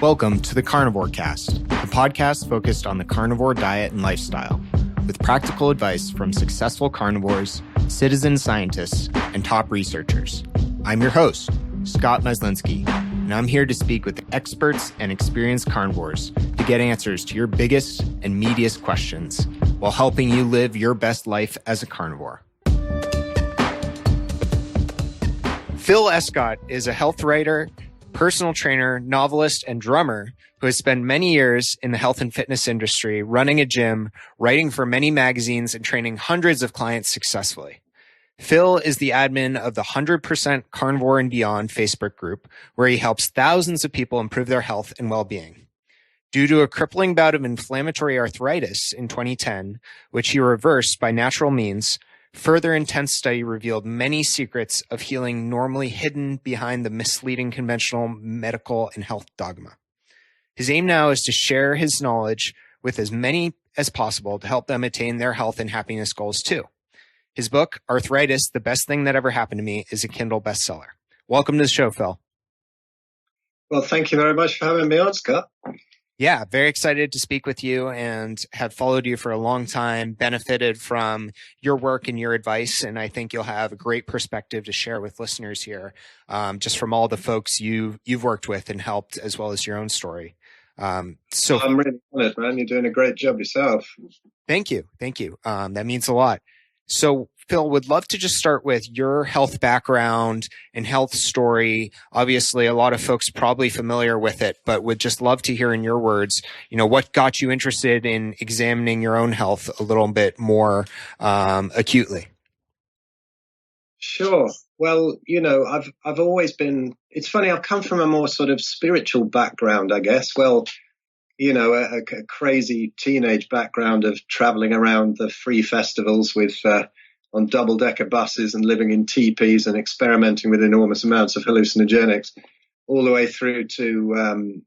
Welcome to the Carnivore Cast, the podcast focused on the carnivore diet and lifestyle, with practical advice from successful carnivores, citizen scientists, and top researchers. I'm your host, Scott Meslinski, and I'm here to speak with experts and experienced carnivores to get answers to your biggest and meatiest questions while helping you live your best life as a carnivore. Phil Escott is a health writer, personal trainer, novelist, and drummer who has spent many years in the health and fitness industry, running a gym, writing for many magazines, and training hundreds of clients successfully. Phil is the admin of the 100% Carnivore and Beyond Facebook group, where he helps thousands of people improve their health and well-being. Due to a crippling bout of inflammatory arthritis in 2010, which he reversed by natural means, further intense study revealed many secrets of healing normally hidden behind the misleading conventional medical and health dogma. His aim now is to share his knowledge with as many as possible to help them attain their health and happiness goals too. His book, Arthritis, The Best Thing That Ever Happened to Me, is a Kindle bestseller. Welcome to the show, Phil. Well, thank you very much for having me on, Scott. Yeah, very excited to speak with you and have followed you for a long time, benefited from your work and your advice, and I think you'll have a great perspective to share with listeners here, just from all the folks you've worked with and helped, as well as your own story. So I'm really honored, man. You're doing a great job yourself. Thank you. That means a lot. So, Phil, would love to just start with your health background and health story. Obviously, a lot of folks probably familiar with it, but would just love to hear in your words, what got you interested in examining your own health a little bit more acutely. Sure. Well, I've always been, it's funny, I've come from a more sort of spiritual background, I guess. Well, a crazy teenage background of traveling around the free festivals with on double-decker buses and living in teepees and experimenting with enormous amounts of hallucinogenics, all the way through to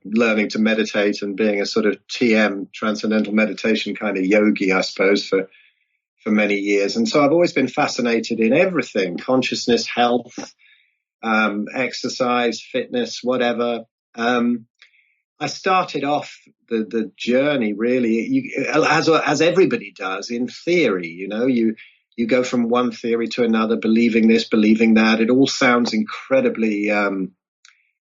learning to meditate and being a sort of TM, transcendental meditation kind of yogi, I suppose, for many years. And so I've always been fascinated in everything: consciousness, health, exercise, fitness, whatever. I started off the journey really, as everybody does, in theory. You go from one theory to another, believing this, believing that. It all sounds incredibly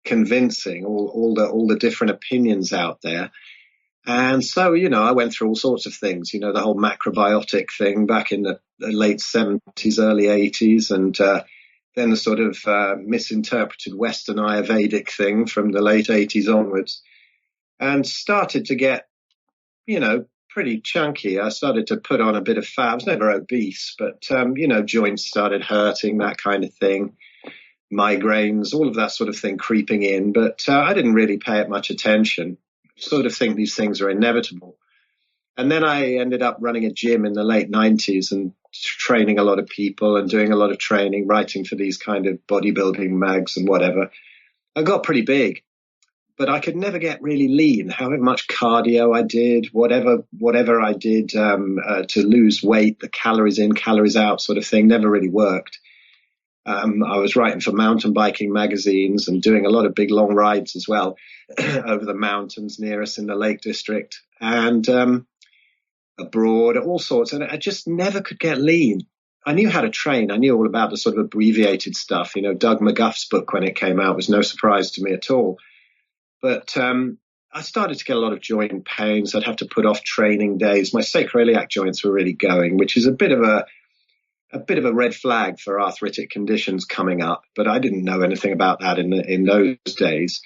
convincing, all the different opinions out there. And so, I went through all sorts of things. The whole macrobiotic thing back in the late 70s, early 80s, and then the sort of misinterpreted Western Ayurvedic thing from the late 80s onwards. And started to get, pretty chunky. I started to put on a bit of fat. I was never obese, but, joints started hurting, that kind of thing. Migraines, all of that sort of thing creeping in. But I didn't really pay it much attention. Sort of think these things are inevitable. And then I ended up running a gym in the late 90s and training a lot of people and doing a lot of training, writing for these kind of bodybuilding mags and whatever. I got pretty big. But I could never get really lean. However much cardio I did, whatever I did to lose weight, the calories in, calories out sort of thing never really worked. I was writing for mountain biking magazines and doing a lot of big long rides as well over the mountains near us in the Lake District and abroad, all sorts. And I just never could get lean. I knew how to train. I knew all about the sort of abbreviated stuff. Doug McGuff's book when it came out was no surprise to me at all. But I started to get a lot of joint pains. I'd have to put off training days. My sacroiliac joints were really going, which is a bit of a red flag for arthritic conditions coming up. But I didn't know anything about that in those days.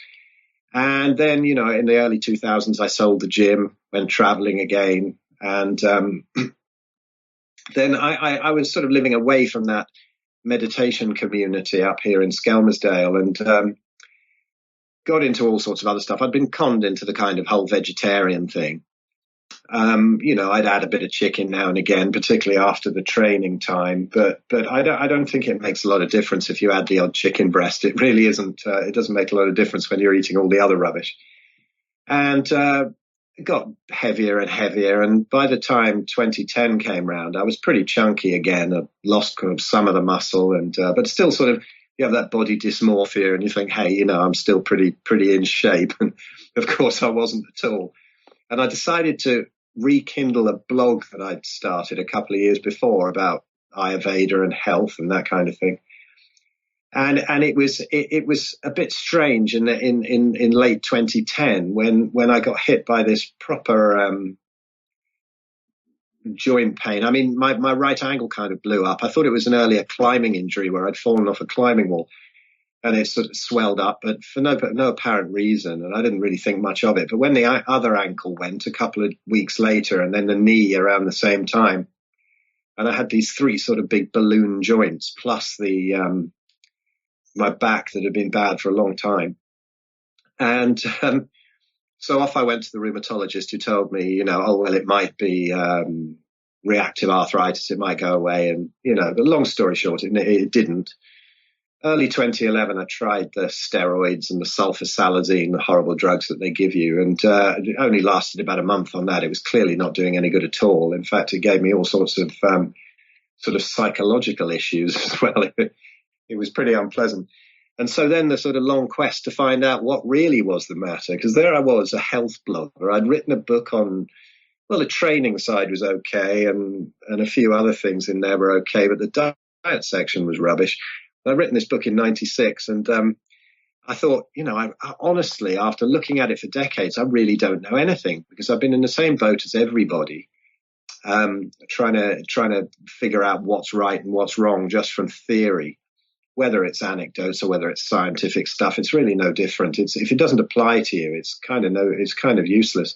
And then, in the early 2000s, I sold the gym, went traveling again. And then I was sort of living away from that meditation community up here in Skelmersdale and got into all sorts of other stuff. I'd been conned into the kind of whole vegetarian thing. I'd add a bit of chicken now and again, particularly after the training time. But I don't think it makes a lot of difference if you add the odd chicken breast. It really isn't. It doesn't make a lot of difference when you're eating all the other rubbish. And it got heavier and heavier. And by the time 2010 came round, I was pretty chunky again. I lost kind of some of the muscle, and but still sort of you have that body dysmorphia and you think, hey, you know, I'm still pretty in shape. And of course I wasn't at all. And I decided to rekindle a blog that I'd started a couple of years before about Ayurveda and health and that kind of thing. And it was a bit strange in late 2010 when I got hit by this proper joint pain. I mean, my right ankle kind of blew up. I thought it was an earlier climbing injury where I'd fallen off a climbing wall and it sort of swelled up, but for no apparent reason. And I didn't really think much of it. But when the other ankle went a couple of weeks later, and then the knee around the same time, and I had these three sort of big balloon joints plus the my back that had been bad for a long time. And so off I went to the rheumatologist, who told me, you know, oh, well, it might be reactive arthritis. It might go away. And, you know, the long story short, it didn't. Early 2011, I tried the steroids and the sulfasalazine, the horrible drugs that they give you. And it only lasted about a month on that. It was clearly not doing any good at all. In fact, it gave me all sorts of sort of psychological issues as well. It was pretty unpleasant. And so then the sort of long quest to find out what really was the matter, because there I was, a health blogger. I'd written a book on, well, the training side was okay, and a few other things in there were okay, but the diet section was rubbish. I'd written this book in 96, and I thought, you know, I honestly, after looking at it for decades, I really don't know anything, because I've been in the same boat as everybody, trying to figure out what's right and what's wrong just from theory. Whether it's anecdotes or whether it's scientific stuff, it's really no different. If it doesn't apply to you, it's kind of useless.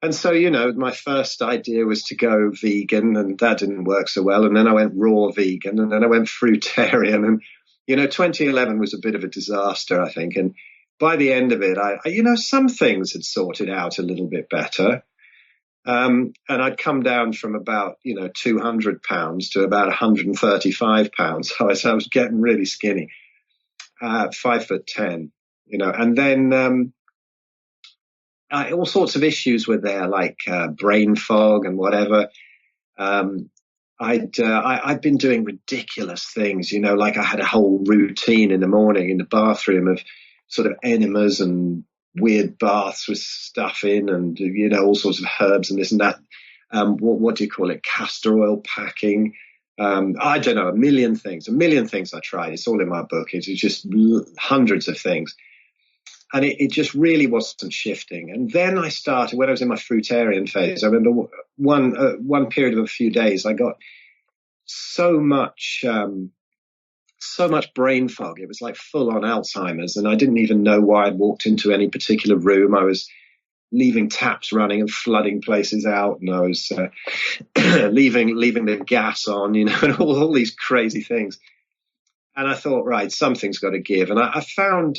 And so, you know, my first idea was to go vegan, and that didn't work so well. And then I went raw vegan, and then I went fruitarian. And, you know, 2011 was a bit of a disaster, I think. And by the end of it, I you know, some things had sorted out a little bit better. And I'd come down from about, you know, 200 pounds to about 135 pounds. So I was getting really skinny, 5'10", you know, and then, all sorts of issues were there, like, brain fog and whatever. I'd been doing ridiculous things, you know, like I had a whole routine in the morning in the bathroom of sort of enemas and weird baths with stuff in, and, you know, all sorts of herbs and this and that. What do you call it? Castor oil packing. I don't know, a million things I tried. It's all in my book. It's just hundreds of things. And it just really wasn't shifting. And then I started, when I was in my fruitarian phase, I remember one period of a few days, I got so much brain fog. It was like full on Alzheimer's, and I didn't even know why I'd walked into any particular room. I was leaving taps running and flooding places out, and I was leaving the gas on, you know, and all these crazy things. And I thought, right, something's got to give. And I found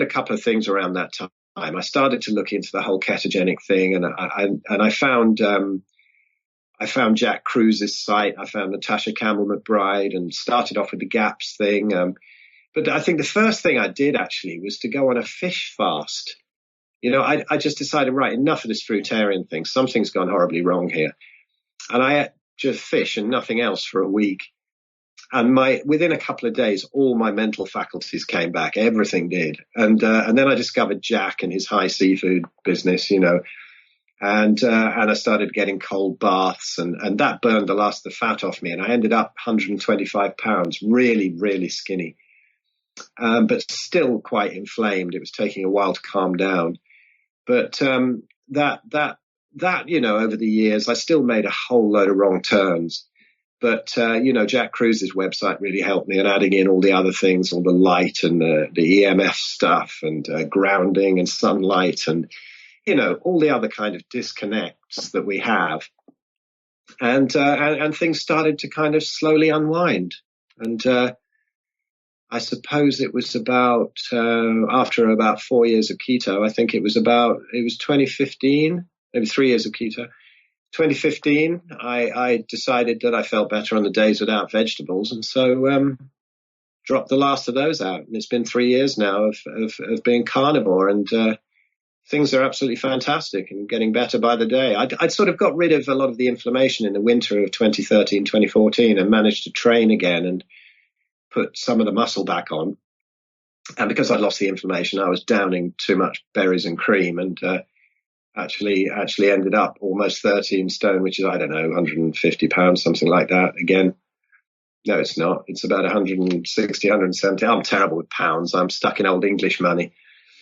a couple of things around that time. I started to look into the whole ketogenic thing, and I found Jack Cruse's site. I found Natasha Campbell McBride, and started off with the GAPS thing. But I think the first thing I did actually was to go on a fish fast. You know, I just decided, right, enough of this fruitarian thing. Something's gone horribly wrong here. And I ate just fish and nothing else for a week. And within a couple of days, all my mental faculties came back. Everything did. And then I discovered Jack and his high seafood business, you know, and I started getting cold baths, and that burned the last of the fat off me. And I ended up 125 pounds, really, really skinny, but still quite inflamed. It was taking a while to calm down. But that, you know, over the years, I still made a whole load of wrong turns. But, you know, Jack Cruse's website really helped me, and adding in all the other things, all the light and the EMF stuff, and grounding and sunlight, and, you know, all the other kind of disconnects that we have. And things started to kind of slowly unwind. And I suppose it was about, after about 4 years of keto, I think it was 2015, maybe 3 years of keto. 2015, I decided that I felt better on the days without vegetables, and so dropped the last of those out. And it's been 3 years now of being carnivore, and things are absolutely fantastic and getting better by the day. I'd sort of got rid of a lot of the inflammation in the winter of 2013, 2014, and managed to train again and put some of the muscle back on. And because I'd lost the inflammation, I was downing too much berries and cream, and actually ended up almost 13 stone, which is, I don't know, 150 pounds, something like that. Again, no, it's not. It's about 160, 170. I'm terrible with pounds. I'm stuck in old English money.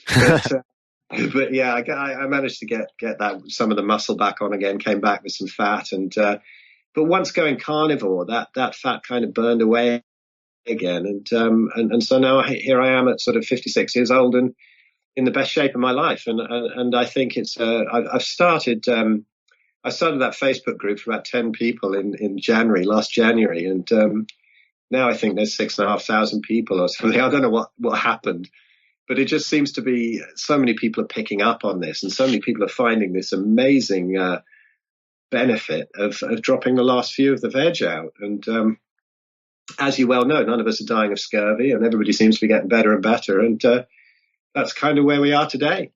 But yeah, I managed to get that, some of the muscle back on again, came back with some fat. But once going carnivore, that fat kind of burned away again. And so now here I am at sort of 56 years old and in the best shape of my life. And I think it's, I've started, I started that Facebook group for about 10 people in last January. And now I think there's 6,500 people or something. I don't know what happened, but it just seems to be so many people are picking up on this, and so many people are finding this amazing benefit of dropping the last few of the veg out. And as you well know, none of us are dying of scurvy, and everybody seems to be getting better and better. And that's kind of where we are today.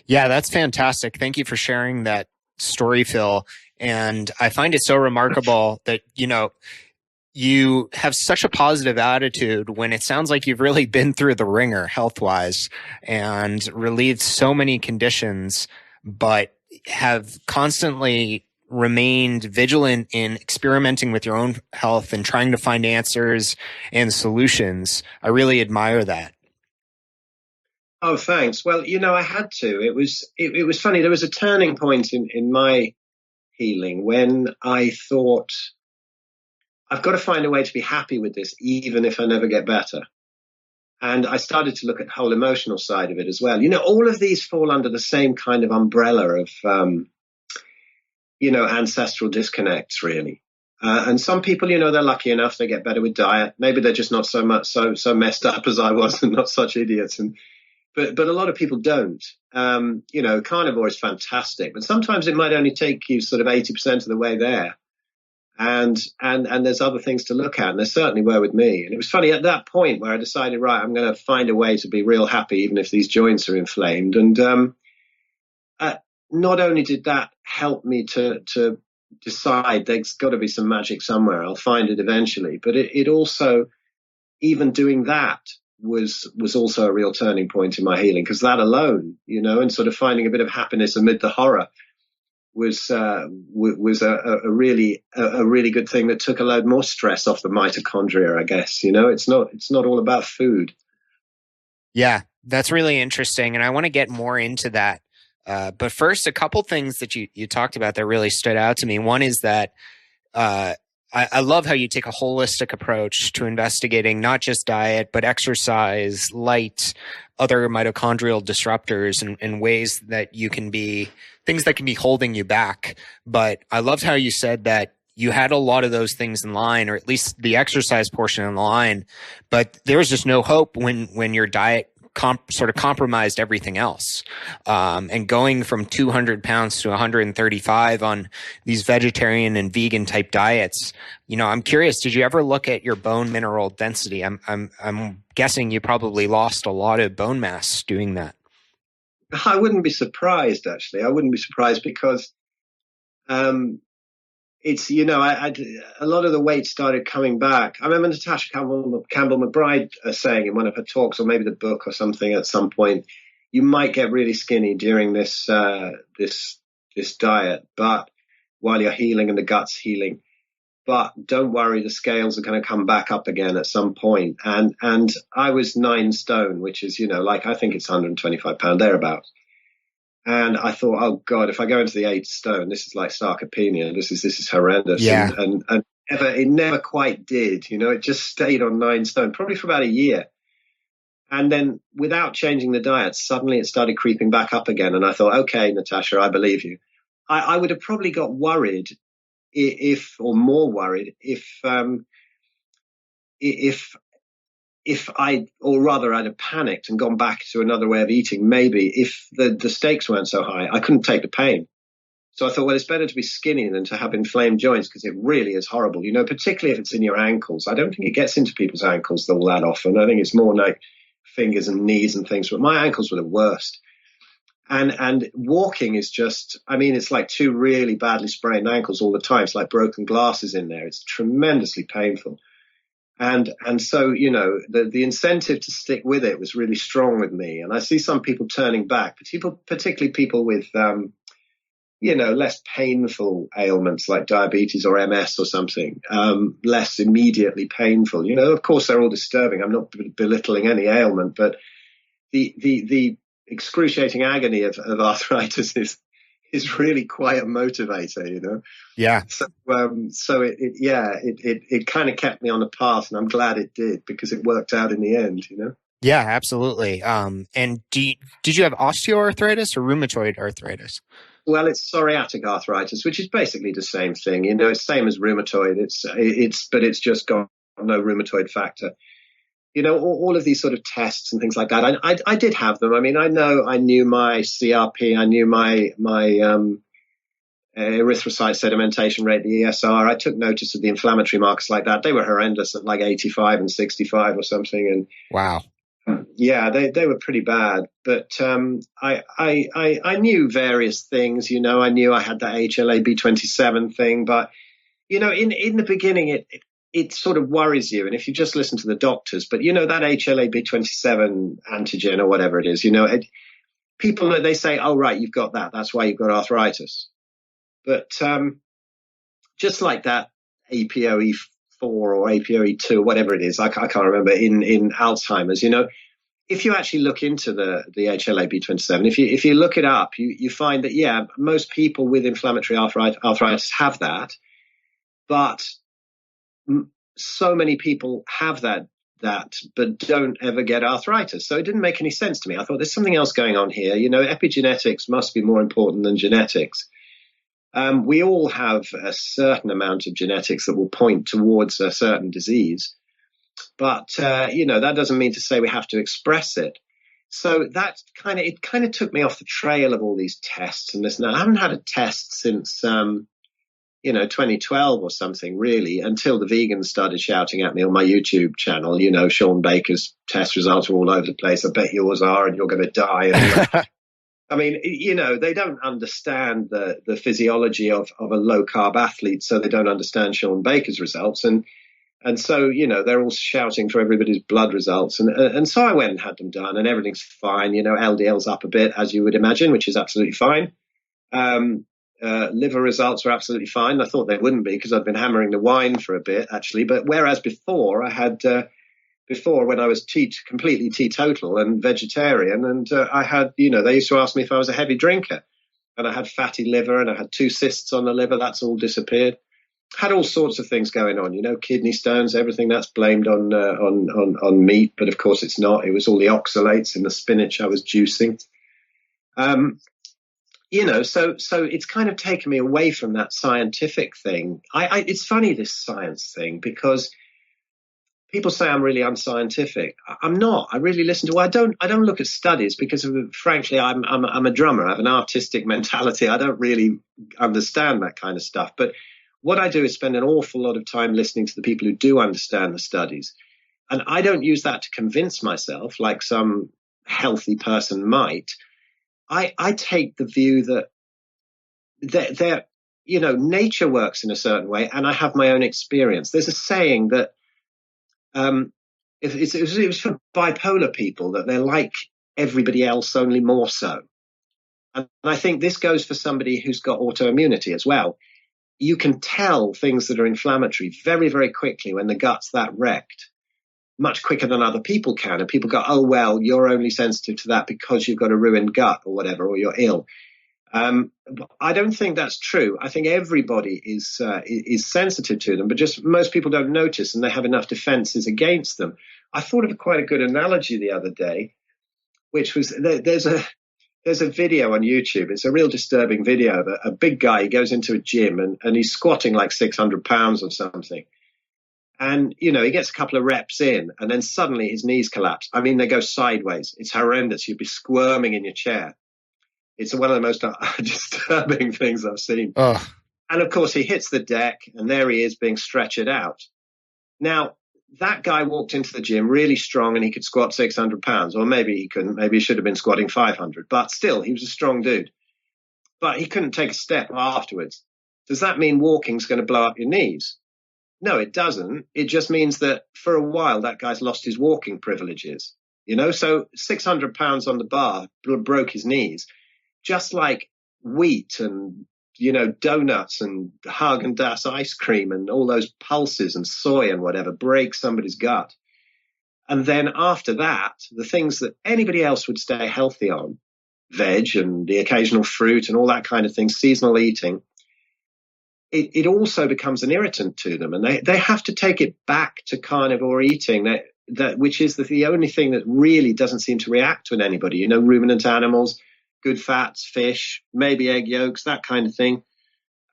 Yeah, that's fantastic. Thank you for sharing that story, Phil. And I find it so remarkable that, you have such a positive attitude when it sounds like you've really been through the ringer health-wise and relieved so many conditions, but have constantly remained vigilant in experimenting with your own health and trying to find answers and solutions. I really admire that. Oh, thanks. Well, I had to. It was funny. There was a turning point in my healing when I thought, I've got to find a way to be happy with this, even if I never get better. And I started to look at the whole emotional side of it as well. All of these fall under the same kind of umbrella of, ancestral disconnects, really. And some people, they're lucky enough, they get better with diet. Maybe they're just not so messed up as I was and not such idiots. But a lot of people don't. Carnivore is fantastic, but sometimes it might only take you sort of 80% of the way there. And there's other things to look at, and there certainly were with me. And it was funny at that point where I decided, right, I'm going to find a way to be real happy, even if these joints are inflamed. And not only did that help me to decide there's got to be some magic somewhere, I'll find it eventually, but it also, even doing that was also a real turning point in my healing, because that alone, and sort of finding a bit of happiness amid the horror was a really good thing that took a load more stress off the mitochondria, I guess. It's not all about food. Yeah, that's really interesting, and I want to get more into that. But first, a couple things that you talked about that really stood out to me. One is that I love how you take a holistic approach to investigating not just diet, but exercise, light, other mitochondrial disruptors, and ways that you can be things that can be holding you back. But I loved how you said that you had a lot of those things in line, or at least the exercise portion in line, but there was just no hope when your diet sort of compromised everything else. And going from 200 pounds to 135 on these vegetarian and vegan type diets, I'm curious, did you ever look at your bone mineral density? I'm guessing you probably lost a lot of bone mass doing that. I wouldn't be surprised, actually. I wouldn't be surprised because it's, a lot of the weight started coming back. I remember Natasha Campbell McBride saying in one of her talks, or maybe the book or something at some point, you might get really skinny during this diet, but while you're healing and the gut's healing. But don't worry, the scales are going to come back up again at some point. And I was 9 stone, which is, I think it's 125 pounds thereabouts. And I thought, oh God, if I go into the 8 stone, this is like sarcopenia. This is horrendous. Yeah. And it never quite did. It just stayed on 9 stone, probably for about a year. And then without changing the diet, suddenly it started creeping back up again. And I thought, okay, Natasha, I believe you. I would have probably got worried if I'd have panicked and gone back to another way of eating, maybe if the stakes weren't so high. I couldn't take the pain. So I thought, well, it's better to be skinny than to have inflamed joints, because it really is horrible, particularly if it's in your ankles. I don't think it gets into people's ankles all that often. I think it's more like fingers and knees and things, but my ankles were the worst. And walking is just, it's like 2 really badly sprained ankles all the time. It's like broken glasses in there. It's tremendously painful. And so, the incentive to stick with it was really strong with me. And I see some people turning back, particularly people with, less painful ailments like diabetes or MS or something, less immediately painful. Of course, they're all disturbing. I'm not belittling any ailment, but the excruciating agony of arthritis is really quite a motivator. Yeah. So it kind of kept me on a path, and I'm glad it did, because it worked out in the end. Yeah, absolutely. And did you have osteoarthritis or rheumatoid arthritis? Well, it's psoriatic arthritis, which is basically the same thing. It's same as rheumatoid. But it's just got no rheumatoid factor. All of these sort of tests and things like that. I did have them. I mean, I knew my CRP. I knew my erythrocyte sedimentation rate, the ESR. I took notice of the inflammatory markers like that. They were horrendous at like 85 and 65 or something. And wow. Yeah, they were pretty bad. But I knew various things. I knew I had that HLA-B27 thing. But, in the beginning, it sort of worries you. And if you just listen to the doctors, but, that HLA-B27 antigen or whatever it is, people, they say, oh, right, you've got that. That's why you've got arthritis. But just like that APOE4 or APOE2, whatever it is, I can't remember, in Alzheimer's, if you actually look into the HLA-B27, if you look it up, you find that, yeah, most people with inflammatory arthritis have that, but so many people have that but don't ever get arthritis. So it didn't make any sense to me. I thought there's something else going on here. Epigenetics must be more important than genetics. We all have a certain amount of genetics that will point towards a certain disease, but that doesn't mean to say we have to express it. So that kind of took me off the trail of all these tests and this. Now I haven't had a test since 2012 or something, really, until the vegans started shouting at me on my YouTube channel. Sean Baker's test results are all over the place. I bet yours are, and you're going to die. I mean, they don't understand the physiology of a low carb athlete, so they don't understand Sean Baker's results. And so, they're all shouting for everybody's blood results. And so I went and had them done, and everything's fine. LDL's up a bit, as you would imagine, which is absolutely fine. Liver results are absolutely fine. I thought they wouldn't be, because I'd been hammering the wine for a bit, actually. But whereas before I had... Before, when I was completely teetotal and vegetarian, and I had, they used to ask me if I was a heavy drinker, and I had fatty liver, and I had 2 cysts on the liver. That's all disappeared. Had all sorts of things going on, kidney stones, everything that's blamed on meat, but of course it's not. It was all the oxalates in the spinach I was juicing. So it's kind of taken me away from that scientific thing. It's funny, this science thing, because people say I'm really unscientific. I'm not. I really listen to. I don't look at studies because, frankly, I'm a drummer. I have an artistic mentality. I don't really understand that kind of stuff. But what I do is spend an awful lot of time listening to the people who do understand the studies, and I don't use that to convince myself like some healthy person might. I take the view that nature works in a certain way, and I have my own experience. There's a saying that. It was for bipolar people, that they're like everybody else, only more so. And I think this goes for somebody who's got autoimmunity as well. You can tell things that are inflammatory very, very quickly when the gut's that wrecked, much quicker than other people can. And people go, oh, well, you're only sensitive to that because you've got a ruined gut or whatever, or you're ill. I don't think that's true. I think everybody is sensitive to them, but just most people don't notice, and they have enough defenses against them. I thought of quite a good analogy the other day, which was there's a video on YouTube. It's a real disturbing video of a big guy. He goes into a gym and he's squatting like 600 pounds or something. And, he gets a couple of reps in, and then suddenly his knees collapse. I mean, they go sideways. It's horrendous. You'd be squirming in your chair. It's one of the most disturbing things I've seen. And of course, he hits the deck, and there he is being stretchered out. Now, that guy walked into the gym really strong, and he could squat 600 pounds, or maybe he couldn't. Maybe he should have been squatting 500, but still, he was a strong dude. But he couldn't take a step afterwards. Does that mean walking's going to blow up your knees? No, it doesn't. It just means that for a while, that guy's lost his walking privileges, so 600 pounds on the bar broke his knees, just like wheat and, donuts and Haagen-Dazs ice cream and all those pulses and soy and whatever break somebody's gut. And then after that, the things that anybody else would stay healthy on, veg and the occasional fruit and all that kind of thing, seasonal eating, it also becomes an irritant to them. And they have to take it back to carnivore eating, which is the only thing that really doesn't seem to react with anybody. Ruminant animals, good fats, fish, maybe egg yolks, that kind of thing.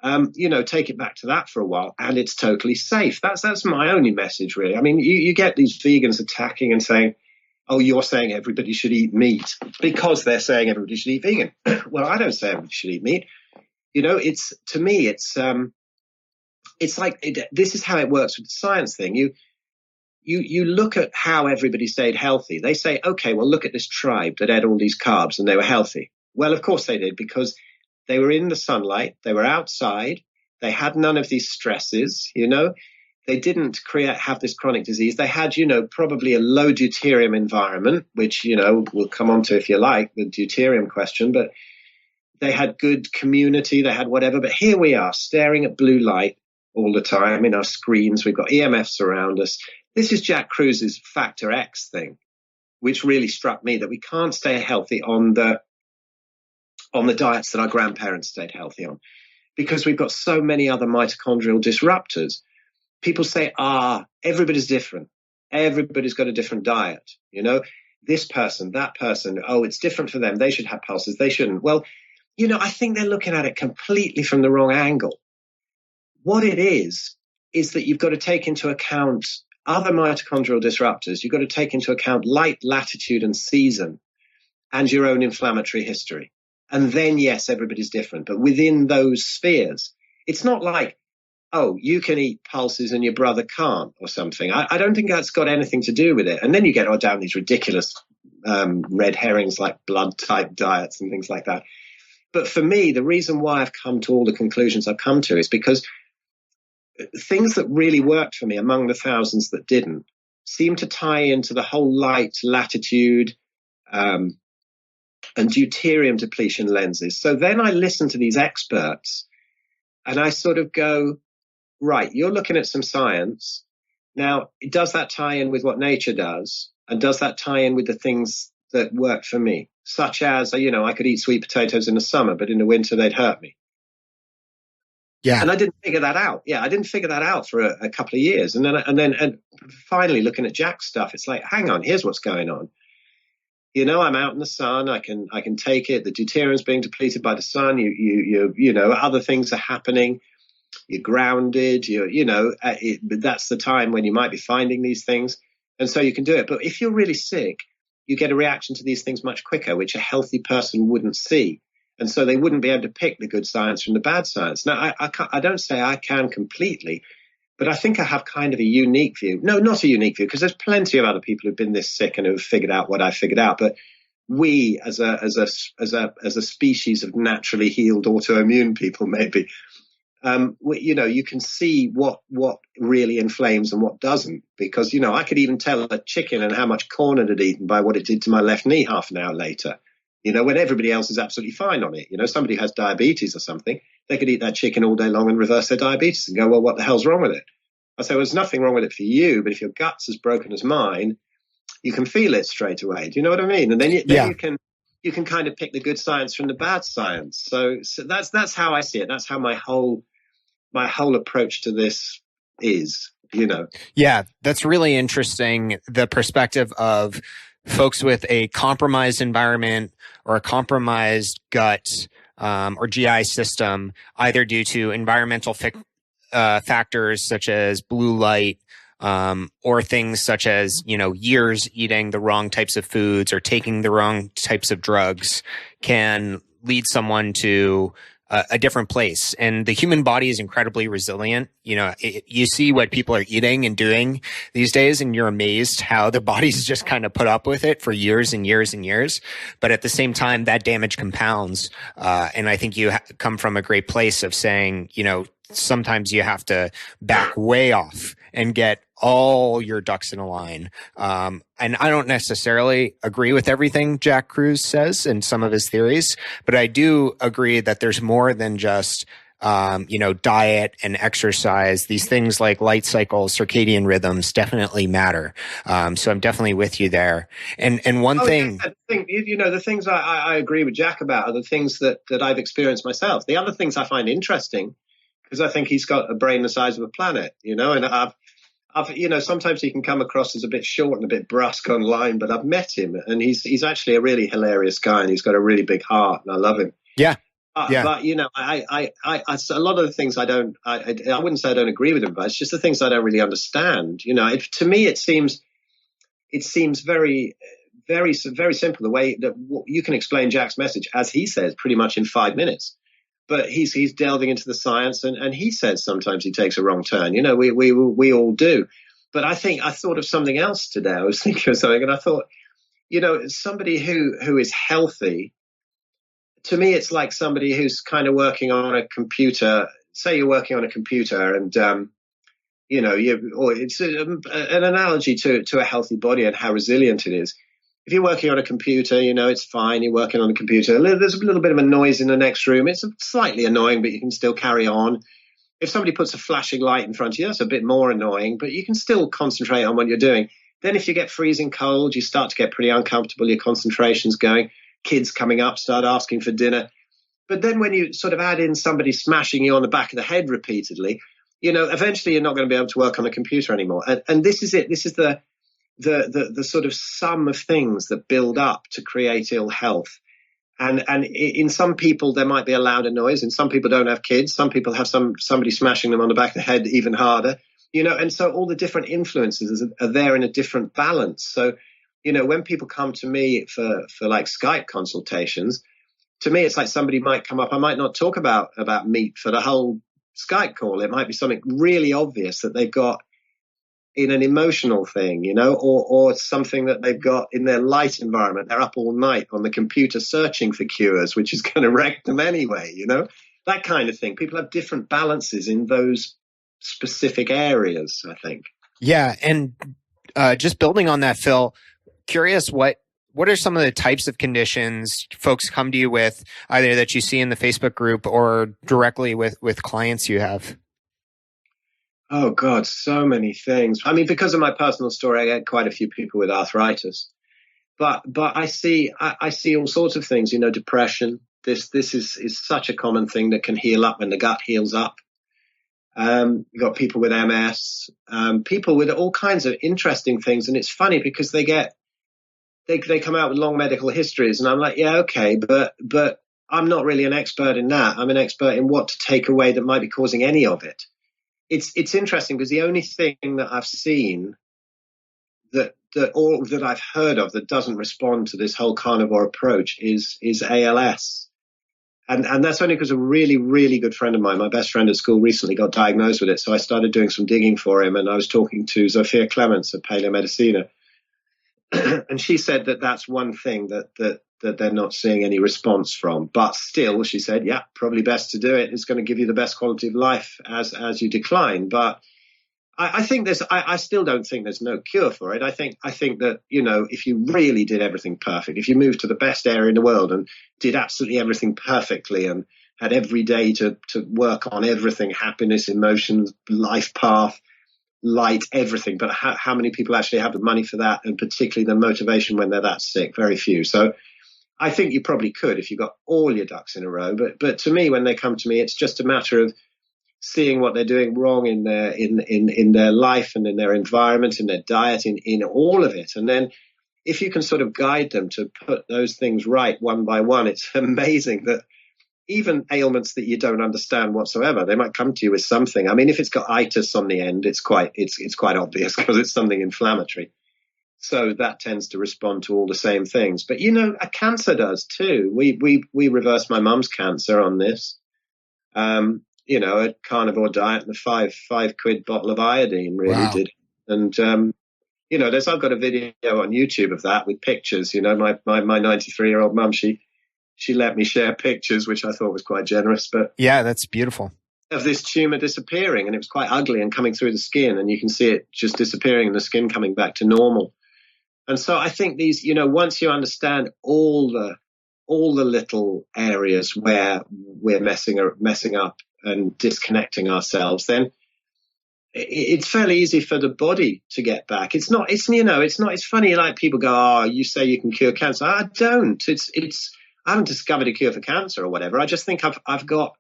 Take it back to that for a while, and it's totally safe. That's my only message, really. I mean, you get these vegans attacking and saying, oh, you're saying everybody should eat meat because they're saying everybody should eat vegan. Well, I don't say everybody should eat meat. To me, it's like this is how it works with the science thing. You look at how everybody stayed healthy. They say, okay, well, look at this tribe that ate all these carbs and they were healthy. Well, of course they did, because they were in the sunlight, they were outside, they had none of these stresses, They didn't have this chronic disease. They had, probably a low deuterium environment, which, we'll come on to if you like, the deuterium question, but they had good community, they had whatever. But here we are staring at blue light all the time in our screens. We've got EMFs around us. This is Jack Kruse's Factor X thing, which really struck me, that we can't stay healthy on the diets that our grandparents stayed healthy on, because we've got so many other mitochondrial disruptors. People say, everybody's different. Everybody's got a different diet. This person, that person, it's different for them. They should have pulses. They shouldn't. Well, I think they're looking at it completely from the wrong angle. What it is that you've got to take into account other mitochondrial disruptors. You've got to take into account light, latitude, and season, and your own inflammatory history. And then, yes, everybody's different. But within those spheres, it's not like, you can eat pulses and your brother can't or something. I don't think that's got anything to do with it. And then you get down these ridiculous red herrings like blood type diets and things like that. But for me, the reason why I've come to all the conclusions I've come to is because things that really worked for me among the thousands that didn't seem to tie into the whole light, latitude, and deuterium depletion lenses. So then I listen to these experts and I sort of go, right, you're looking at some science. Now, does that tie in with what nature does? And does that tie in with the things that work for me? Such as, I could eat sweet potatoes in the summer, but in the winter they'd hurt me. Yeah. And I didn't figure that out. Yeah, I didn't figure that out for a couple of years. And finally looking at Jack's stuff, it's like, hang on, here's what's going on. I'm out in the sun. I can take it. The deuterium's being depleted by the sun. Other things are happening. You're grounded. That's the time when you might be finding these things, and so you can do it. But if you're really sick, you get a reaction to these things much quicker, which a healthy person wouldn't see, and so they wouldn't be able to pick the good science from the bad science. Now, I don't say I can completely, but I think I have kind of a unique view. No, not a unique view, because there's plenty of other people who've been this sick and who've figured out what I figured out. But we, as a species of naturally healed autoimmune people, maybe, you can see what really inflames and what doesn't. Because I could even tell a chicken and how much corn it had eaten by what it did to my left knee half an hour later. When everybody else is absolutely fine on it. Somebody who has diabetes or something, they could eat that chicken all day long and reverse their diabetes and go, well, what the hell's wrong with it? I say, well, there's nothing wrong with it for you, but if your gut's as broken as mine, you can feel it straight away. Do you know what I mean? And then you can kind of pick the good science from the bad science. So that's how I see it. That's how my whole approach to this is, Yeah, that's really interesting. The perspective of folks with a compromised environment or a compromised gut or GI system, either due to environmental factors such as blue light, or things such as, years eating the wrong types of foods or taking the wrong types of drugs, can lead someone to a different place. And the human body is incredibly resilient. You see what people are eating and doing these days, and you're amazed how their bodies just kind of put up with it for years and years and years. But at the same time, that damage compounds. And I think you come from a great place of saying, sometimes you have to back way off and get all your ducks in a line. And I don't necessarily agree with everything Jack Kruse says and some of his theories, but I do agree that there's more than just diet and exercise. These things like light cycles, circadian rhythms definitely matter. So I'm definitely with you there. And one thing, the things I agree with Jack about are the things that I've experienced myself. The other things I find interesting, because I think he's got a brain the size of a planet, and I've sometimes he can come across as a bit short and a bit brusque online, but I've met him and he's actually a really hilarious guy and he's got a really big heart and I love him. Yeah. But I a lot of the things I wouldn't say I don't agree with him, but it's just the things I don't really understand. To me, it seems very, very, very simple. The way that you can explain Jack's message, as he says, pretty much in 5 minutes. But he's delving into the science, and he says sometimes he takes a wrong turn. We all do. But I thought of something else today. I was thinking of something, and I thought, somebody who is healthy. To me, it's like somebody who's kind of working on a computer. Say you're working on a computer, and it's an analogy to a healthy body and how resilient it is. If you're working on a computer, it's fine. You're working on a computer. There's a little bit of a noise in the next room. It's slightly annoying, but you can still carry on. If somebody puts a flashing light in front of you, that's a bit more annoying, but you can still concentrate on what you're doing. Then if you get freezing cold, you start to get pretty uncomfortable. Your concentration's going. Kids coming up start asking for dinner. But then when you sort of add in somebody smashing you on the back of the head repeatedly, eventually you're not going to be able to work on a computer anymore. And this is it. This is the sort of sum of things that build up to create ill health. And in some people, there might be a louder noise. And some people don't have kids. Some people have somebody smashing them on the back of the head even harder. And so all the different influences are there in a different balance. So, when people come to me for like Skype consultations, to me, it's like somebody might come up. I might not talk about meat for the whole Skype call. It might be something really obvious that they've got in an emotional thing, or something that they've got in their light environment. They're up all night on the computer searching for cures, which is going to wreck them anyway, that kind of thing. People have different balances in those specific areas, I think. Yeah. And just building on that, Phil, curious, what are some of the types of conditions folks come to you with, either that you see in the Facebook group or directly with clients you have? Oh God, so many things. I mean, because of my personal story, I get quite a few people with arthritis, but I see all sorts of things. Depression. This is such a common thing that can heal up when the gut heals up. You've got people with MS, people with all kinds of interesting things, and it's funny because they come out with long medical histories, and I'm like, yeah, okay, but I'm not really an expert in that. I'm an expert in what to take away that might be causing any of it. It's interesting because the only thing that I've seen that I've heard of that doesn't respond to this whole carnivore approach is ALS. And that's only because a really, really good friend of mine, my best friend at school, recently got diagnosed with it. So I started doing some digging for him, and I was talking to Zofia Clements at Paleomedicina. And she said that that's one thing that they're not seeing any response from. But still, she said, yeah, probably best to do it. It's going to give you the best quality of life as you decline. But I think I still don't think there's no cure for it. I think that, if you really did everything perfect, if you moved to the best area in the world and did absolutely everything perfectly and had every day to work on everything, happiness, emotions, life path, light, everything. But how many people actually have the money for that, and particularly the motivation when they're that sick? Very few. So I think you probably could if you got all your ducks in a row. But to me, when they come to me, it's just a matter of seeing what they're doing wrong in their life and in their environment, in their diet, in all of it. And then if you can sort of guide them to put those things right one by one, it's amazing that even ailments that you don't understand whatsoever, they might come to you with something. I mean, if it's got itis on the end, it's quite obvious because it's something inflammatory. So that tends to respond to all the same things. But, a cancer does too. We reversed my mum's cancer on this. A carnivore diet and a £5 bottle of iodine really did. And, I've got a video on YouTube of that with pictures. My 93-year-old mum, she let me share pictures, which I thought was quite generous. But yeah, that's beautiful. of this tumor disappearing, and it was quite ugly and coming through the skin, and you can see it just disappearing and the skin coming back to normal. And so I think these, once you understand all the little areas where we're messing up and disconnecting ourselves, then it's fairly easy for the body to get back. It's funny, like people go, oh, you say you can cure cancer. I don't. I haven't discovered a cure for cancer or whatever. I just think I've got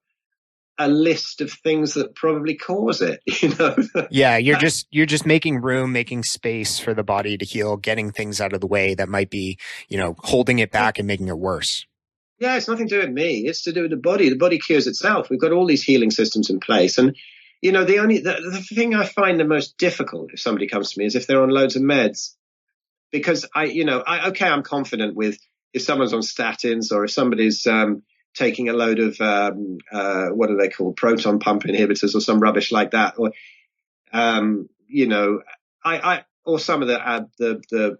a list of things that probably cause it, Yeah, you're just making room, making space for the body to heal, getting things out of the way that might be, holding it back and making it worse. Yeah, it's nothing to do with me. It's to do with the body. The body cures itself. We've got all these healing systems in place. And, the thing I find the most difficult if somebody comes to me is if they're on loads of meds. Because I'm confident with if someone's on statins or if somebody's taking a load of what are they called, proton pump inhibitors or some rubbish like that, or or some of the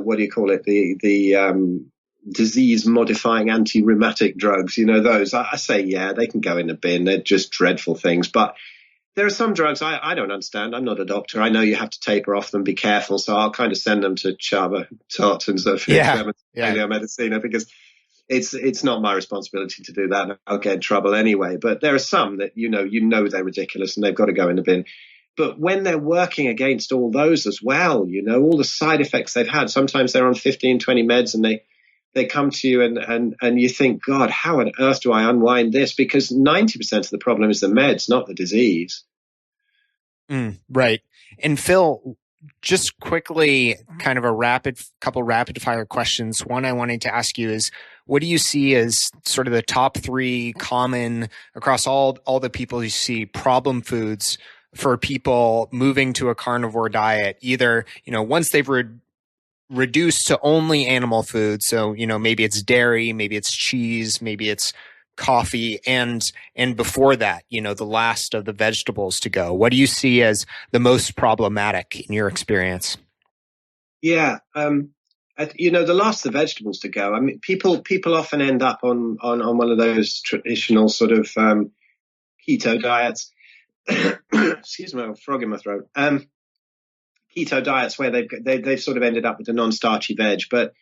what do you call it, the disease modifying anti-rheumatic drugs, those I say, yeah, they can go in the bin. They're just dreadful things. But there are some drugs I don't understand. I'm not a doctor. I know you have to taper off them, be careful. So I'll kind of send them to Chava Tot and Zofia Medicina, because it's not my responsibility to do that. I'll get in trouble anyway. But there are some that, they're ridiculous and they've got to go in the bin. But when they're working against all those as well, all the side effects they've had, sometimes they're on 15, 20 meds and they come to you and you think, God, how on earth do I unwind this? Because 90% of the problem is the meds, not the disease. Right. And Phil, just quickly, kind of couple rapid fire questions. One I wanted to ask you is, what do you see as sort of the top 3 common across all the people you see problem foods for people moving to a carnivore diet, either, once they've reduced to only animal food. So, maybe it's dairy, maybe it's cheese, maybe it's coffee, and before that, the last of the vegetables to go. What do you see as the most problematic in your experience? Yeah. The last of the vegetables to go. I mean, people often end up on one of those traditional sort of keto diets. Excuse me, I have a frog in my throat. Keto diets where they've sort of ended up with a non-starchy veg, but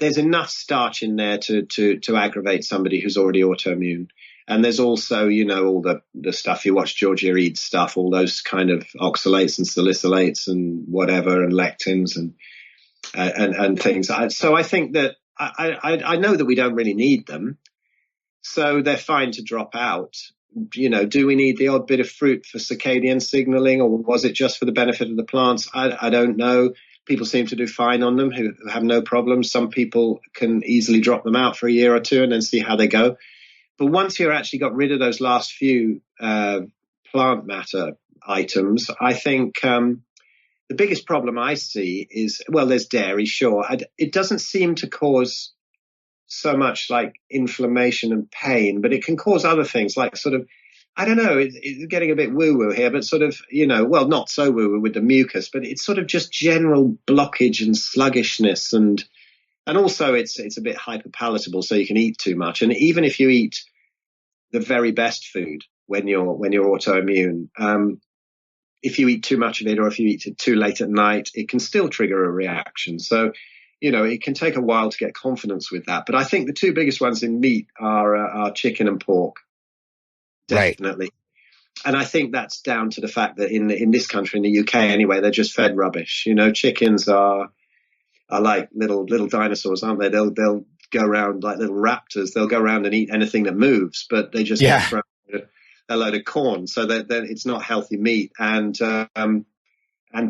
there's enough starch in there to aggravate somebody who's already autoimmune. And there's also, all the stuff you watch Georgia Reed's stuff, all those kind of oxalates and salicylates and whatever, and lectins and things. So I think that I know that we don't really need them, so they're fine to drop out. Do we need the odd bit of fruit for circadian signaling, or was it just for the benefit of the plants? I don't know. People seem to do fine on them who have no problems. Some people can easily drop them out for a year or two and then see how they go. But once you've actually got rid of those last few plant matter items, I think the biggest problem I see is, well, there's dairy, sure. It doesn't seem to cause so much like inflammation and pain, but it can cause other things like sort of, I don't know, it's getting a bit woo-woo here, but sort of, well, not so woo-woo with the mucus, but it's sort of just general blockage and sluggishness. And also it's a bit hyperpalatable, so you can eat too much. And even if you eat the very best food when you're autoimmune, if you eat too much of it, or if you eat it too late at night, it can still trigger a reaction. So, it can take a while to get confidence with that. But I think the 2 biggest ones in meat are chicken and pork. Definitely. Right. And I think that's down to the fact that in this country, in the UK anyway, they're just fed rubbish. Chickens are like little dinosaurs, aren't they? They'll go around like little raptors. They'll go around and eat anything that moves, but they just get a load of corn. So that it's not healthy meat. And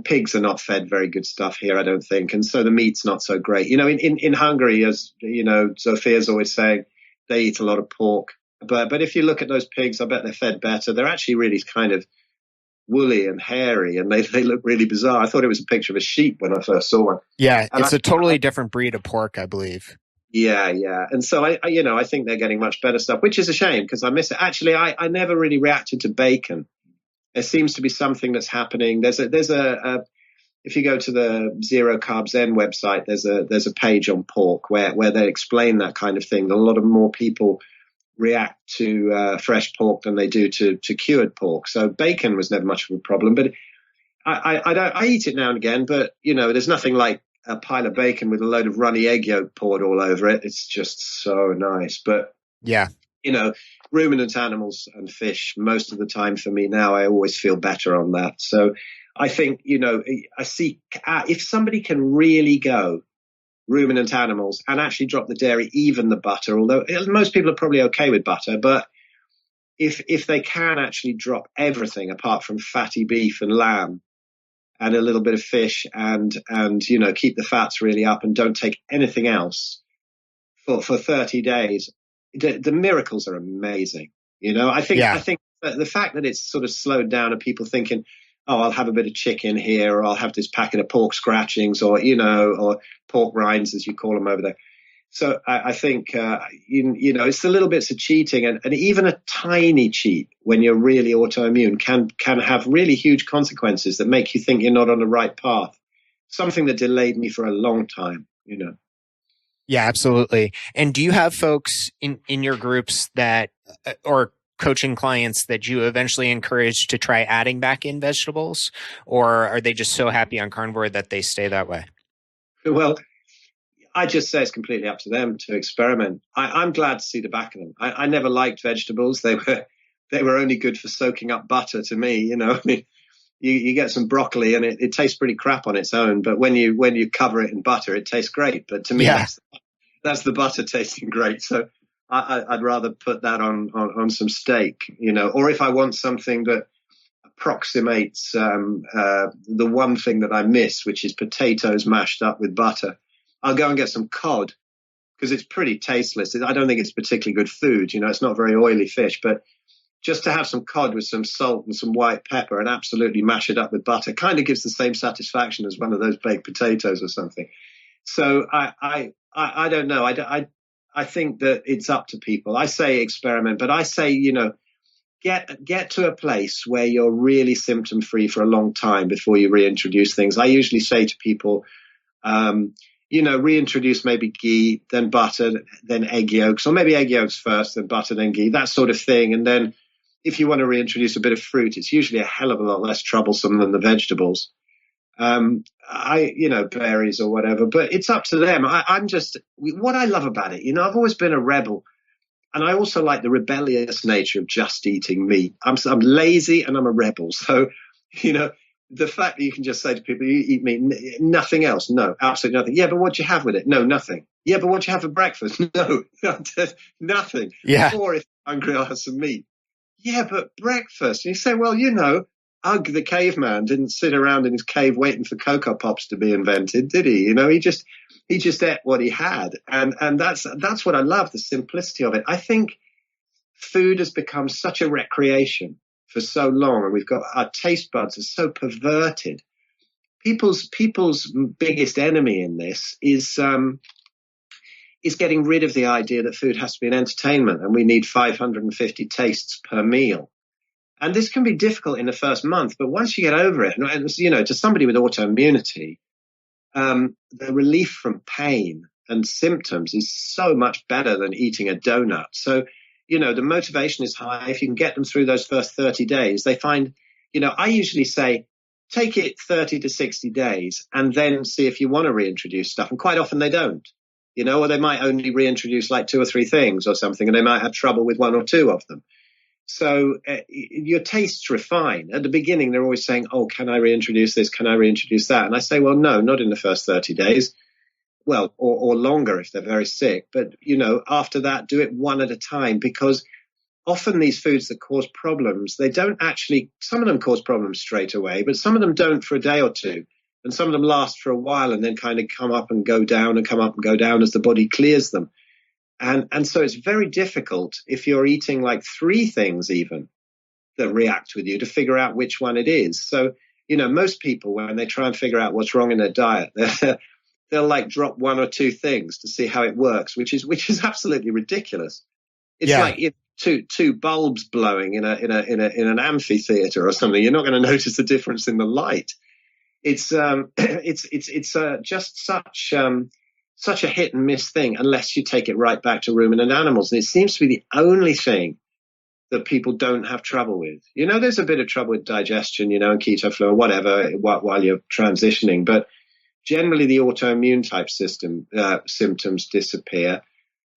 pigs are not fed very good stuff here, I don't think. And so the meat's not so great. In Hungary, as Sophia's always saying, they eat a lot of pork. But if you look at those pigs, I bet they're fed better. They're actually really kind of woolly and hairy, and they look really bizarre. I thought it was a picture of a sheep when I first saw one. Yeah, and it's a totally different breed of pork, I believe. Yeah. And so I think they're getting much better stuff, which is a shame because I miss it. Actually, I never really reacted to bacon. There seems to be something that's happening. There's a if you go to the Zero Carb Zen website, there's a page on pork where they explain that kind of thing. A lot of more people react to fresh pork than they do to cured pork. So bacon was never much of a problem, but I eat it now and again, but there's nothing like a pile of bacon with a load of runny egg yolk poured all over it. It's just so nice. But yeah, ruminant animals and fish, most of the time for me now, I always feel better on that. So I think, I see if somebody can really go ruminant animals and actually drop the dairy, even the butter, although most people are probably okay with butter, but if they can actually drop everything apart from fatty beef and lamb and a little bit of fish and keep the fats really up and don't take anything else for 30 days, the miracles are amazing. I think the fact that it's sort of slowed down and people thinking, oh, I'll have a bit of chicken here, or I'll have this packet of pork scratchings, or pork rinds, as you call them over there. So I think it's the little bits of cheating, and even a tiny cheat when you're really autoimmune can have really huge consequences that make you think you're not on the right path. Something that delayed me for a long time. Yeah, absolutely. And do you have folks in your groups that, or coaching clients that you eventually encourage to try adding back in vegetables, or are they just so happy on carnivore that they stay that way? Well, I just say it's completely up to them to experiment. I'm glad to see the back of them. I never liked vegetables. They were only good for soaking up butter to me. I mean, you get some broccoli and it tastes pretty crap on its own, but when you cover it in butter, it tastes great. But to me, that's the butter tasting great. So I'd rather put that on some steak, or if I want something that approximates the one thing that I miss, which is potatoes mashed up with butter, I'll go and get some cod because it's pretty tasteless. I don't think it's particularly good food. It's not very oily fish, but just to have some cod with some salt and some white pepper and absolutely mash it up with butter kind of gives the same satisfaction as one of those baked potatoes or something. So I don't know. I think that it's up to people. I say experiment, but I say, get to a place where you're really symptom free for a long time before you reintroduce things. I usually say to people, reintroduce maybe ghee, then butter, then egg yolks, or maybe egg yolks first, then butter, then ghee, that sort of thing. And then if you want to reintroduce a bit of fruit, it's usually a hell of a lot less troublesome than the vegetables. Berries or whatever, but it's up to them. What I love about it, I've always been a rebel, and I also like the rebellious nature of just eating meat. I'm lazy and I'm a rebel. So, the fact that you can just say to people, you eat meat, nothing else. No, absolutely nothing. Yeah, but what do you have with it? No, nothing. Yeah, but what do you have for breakfast? No, nothing. Yeah. Or if I'm hungry, I'll have some meat. Yeah, but breakfast. And you say, well, Ugg the caveman didn't sit around in his cave waiting for Cocoa Pops to be invented, did he? He just ate what he had. And that's what I love, the simplicity of it. I think food has become such a recreation for so long, and we've got our taste buds are so perverted. People's biggest enemy in this is getting rid of the idea that food has to be an entertainment and we need 550 tastes per meal. And this can be difficult in the first month, but once you get over it, and to somebody with autoimmunity, the relief from pain and symptoms is so much better than eating a donut. So, the motivation is high. If you can get them through those first 30 days, they find, I usually say, take it 30 to 60 days and then see if you want to reintroduce stuff. And quite often they don't, or they might only reintroduce like 2 or 3 things or something, and they might have trouble with 1 or 2 of them. So your tastes refine. At the beginning, they're always saying, oh, can I reintroduce this? Can I reintroduce that? And I say, well, no, not in the first 30 days. Well, or longer if they're very sick. But, after that, do it one at a time, because often these foods that cause problems, they don't actually, some of them cause problems straight away, but some of them don't for a day or two. And some of them last for a while and then kind of come up and go down and come up and go down as the body clears them. And so it's very difficult if you're eating like 3 things even that react with you to figure out which one it is. So, most people, when they try and figure out what's wrong in their diet, they'll like drop 1 or 2 things to see how it works, which is absolutely ridiculous. It's like two bulbs blowing in an amphitheater or something. You're not going to notice the difference in the light. It's just such such a hit and miss thing unless you take it right back to ruminant animals. And it seems to be the only thing that people don't have trouble with. There's a bit of trouble with digestion, and keto flow or whatever while you're transitioning, but generally the autoimmune type symptoms disappear.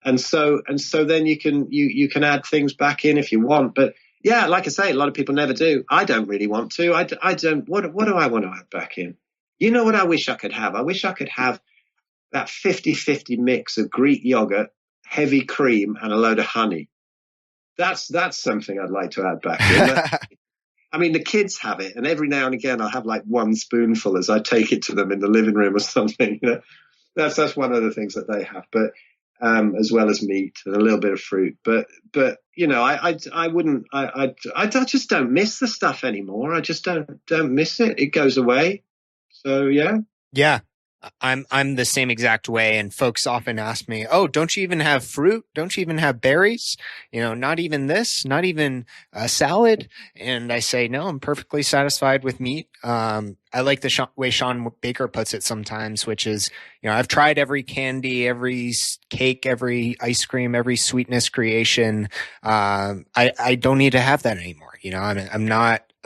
And so then you can add things back in if you want. But yeah, like I say, a lot of people never do. I don't really want to. I don't. What do I want to add back in? What I wish I could have? I wish I could have that 50-50 mix of Greek yogurt, heavy cream, and a load of honey. That's something I'd like to add back in. I mean, the kids have it, and every now and again I'll have like one spoonful as I take it to them in the living room or something. That's one of the things that they have, but as well as meat and a little bit of fruit. But I wouldn't. I just don't miss the stuff anymore. I just don't miss it. It goes away. So yeah. Yeah. I'm the same exact way, and folks often ask me, "Oh, don't you even have fruit? Don't you even have berries? Not even this, not even a salad?" And I say, "No, I'm perfectly satisfied with meat." I like the way Sean Baker puts it sometimes, which is, I've tried every candy, every cake, every ice cream, every sweetness creation. I don't need to have that anymore. I'm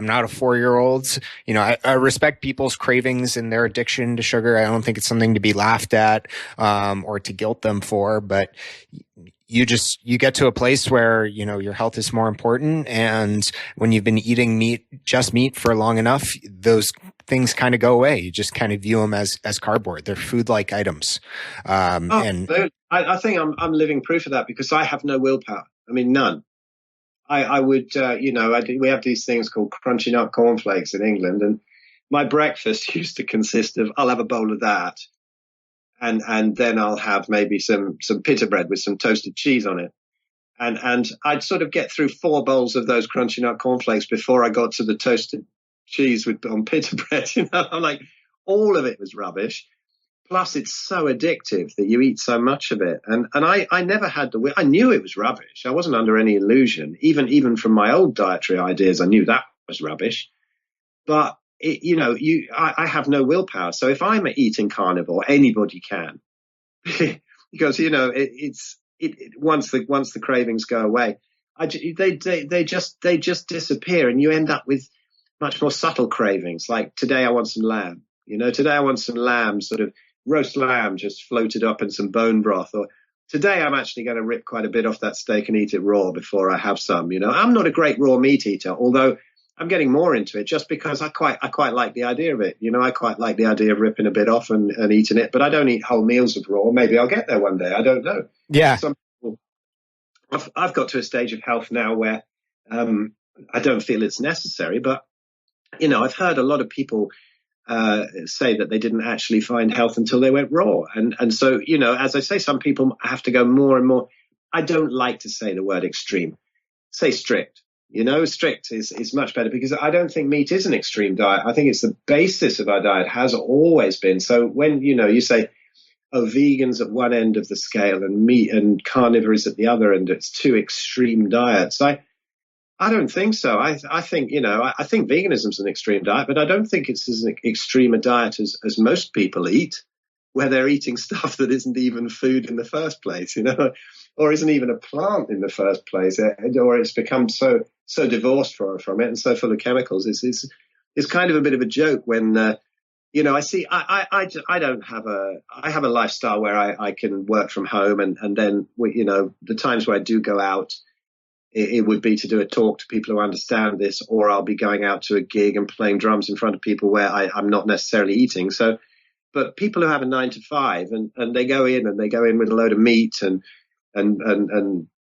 not a 4-year-old. I respect people's cravings and their addiction to sugar. I don't think it's something to be laughed at, or to guilt them for, but you get to a place where, your health is more important. And when you've been eating just meat for long enough, those things kind of go away. You just kind of view them as cardboard. They're food-like items. And I think I'm living proof of that, because I have no willpower. I mean, none. I would, we have these things called crunchy nut cornflakes in England, and my breakfast used to consist of, I'll have a bowl of that, and then I'll have maybe some pita bread with some toasted cheese on it, and I'd sort of get through 4 bowls of those crunchy nut cornflakes before I got to the toasted cheese on pita bread. I'm like, all of it was rubbish. Plus, it's so addictive that you eat so much of it. And I never had I knew it was rubbish. I wasn't under any illusion. Even from my old dietary ideas, I knew that was rubbish. But, I have no willpower. So if I'm eating carnivore, anybody can. Because, once the cravings go away, they just disappear, and you end up with much more subtle cravings. Like today I want some lamb. Today I want some lamb, sort of roast lamb just floated up in some bone broth. Or today I'm actually going to rip quite a bit off that steak and eat it raw before I have some. I'm not a great raw meat eater, although I'm getting more into it just because I quite like the idea of it. I quite like the idea of ripping a bit off and eating it, but I don't eat whole meals of raw. Maybe I'll get there one day. I don't know. Yeah. I've got to a stage of health now where I don't feel it's necessary, but I've heard a lot of people say that they didn't actually find health until they went raw. And so, as I say, some people have to go more and more. I don't like to say the word extreme. Say strict. Strict is much better, because I don't think meat is an extreme diet. I think it's the basis of our diet, has always been. So when, you say, vegans at one end of the scale and meat and carnivores at the other end, it's 2 extreme diets. I don't think so. I think, I think veganism is an extreme diet, but I don't think it's as extreme a diet as most people eat, where they're eating stuff that isn't even food in the first place, or isn't even a plant in the first place, or it's become so divorced from it and so full of chemicals. It's kind of a bit of a joke when, I see, I have a lifestyle where I can work from home, and then, the times where I do go out, it would be to do a talk to people who understand this, or I'll be going out to a gig and playing drums in front of people where I'm not necessarily eating. So, but people who have a 9 to 5 and they go in with a load of meat and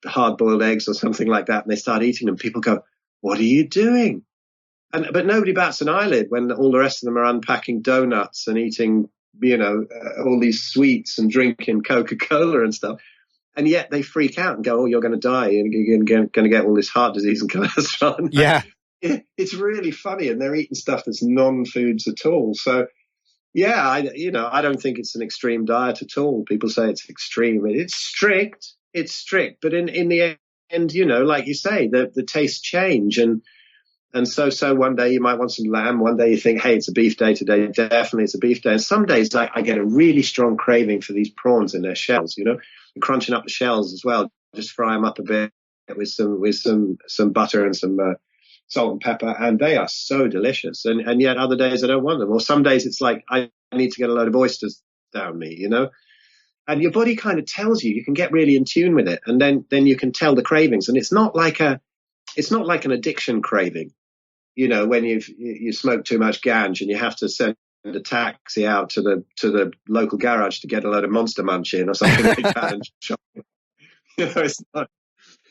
hard boiled eggs or something like that, and they start eating them, people go, "What are you doing?" But nobody bats an eyelid when all the rest of them are unpacking donuts and eating, all these sweets and drinking Coca-Cola and stuff. And yet they freak out and go, "Oh, you're going to die, and you're going to get all this heart disease and cholesterol." Yeah. It's really funny. And they're eating stuff that's non-foods at all. So, yeah, I don't think it's an extreme diet at all. People say it's extreme. It's strict. But in the end, like you say, the tastes change. And And so one day you might want some lamb. One day you think, hey, it's a beef day today. Definitely it's a beef day. And some days I get a really strong craving for these prawns in their shells, you know, and crunching up the shells as well. Just fry them up a bit with some butter and some salt and pepper. And they are so delicious. And yet other days I don't want them. Or some days it's like I need to get a load of oysters down me, you know. And your body kind of tells you, you can get really in tune with it. And then you can tell the cravings. And it's not like an addiction craving. You know, when you smoke too much ganj and you have to send a taxi out to the local garage to get a load of Monster Munch in or something like that. And you know,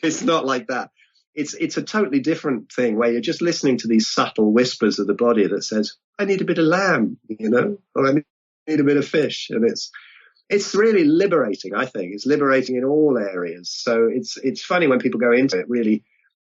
it's not like that. It's a totally different thing where you're just listening to these subtle whispers of the body that says, I need a bit of lamb, you know, or I need a bit of fish. And it's really liberating, I think. It's liberating in all areas. So it's funny when people go into it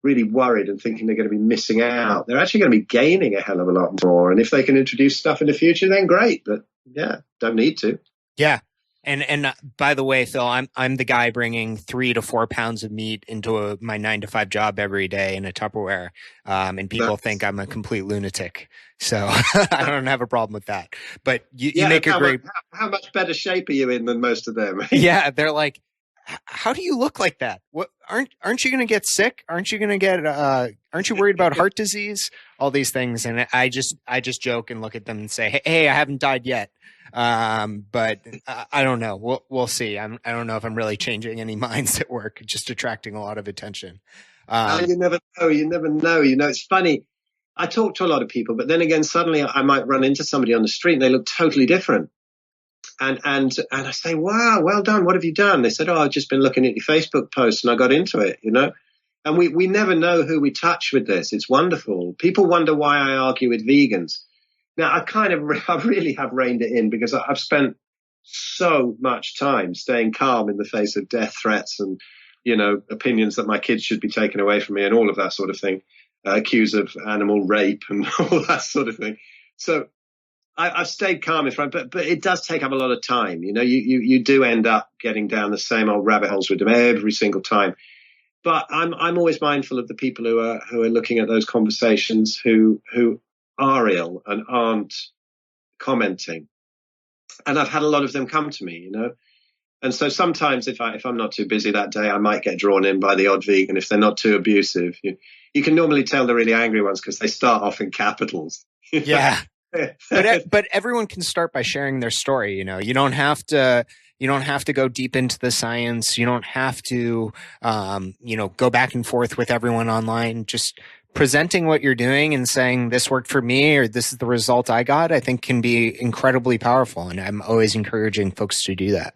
really worried and thinking they're going to be missing out. They're actually going to be gaining a hell of a lot more. And if they can introduce stuff in the future, then great. But yeah, don't need to. Yeah. And by the way, Phil, I'm the guy bringing 3 to 4 pounds of meat into my 9-to-5 job every day in a Tupperware. And people think I'm a complete lunatic. So I don't have a problem with that. But you make a great... How much better shape are you in than most of them? Yeah. They're like, how do you look like that? What aren't you going to get sick? Aren't you going to get aren't you worried about heart disease? All these things. And I just joke and look at them and say, hey, I haven't died yet. But I don't know. We'll see. I don't know if I'm really changing any minds at work, just attracting a lot of attention. You never know. You never know. You know, it's funny. I talk to a lot of people, but then again, suddenly I might run into somebody on the street and they look totally different. And I say, wow, well done. What have you done? They said, oh, I've just been looking at your Facebook posts and I got into it, you know. And we never know who we touch with this. It's wonderful. People wonder why I argue with vegans. Now, I really have reined it in because I've spent so much time staying calm in the face of death threats and, you know, opinions that my kids should be taken away from me and all of that sort of thing, accused of animal rape and all that sort of thing. So I've stayed calm in front, but it does take up a lot of time. You know, you do end up getting down the same old rabbit holes with them every single time. But I'm always mindful of the people who are looking at those conversations who are ill and aren't commenting. And I've had a lot of them come to me, you know. And so sometimes if I'm not too busy that day, I might get drawn in by the odd vegan if they're not too abusive. You can normally tell the really angry ones because they start off in capitals. Yeah. But everyone can start by sharing their story. You know, you don't have to go deep into the science. You don't have to, go back and forth with everyone online. Just presenting what you're doing and saying this worked for me or this is the result I got, I think can be incredibly powerful. And I'm always encouraging folks to do that.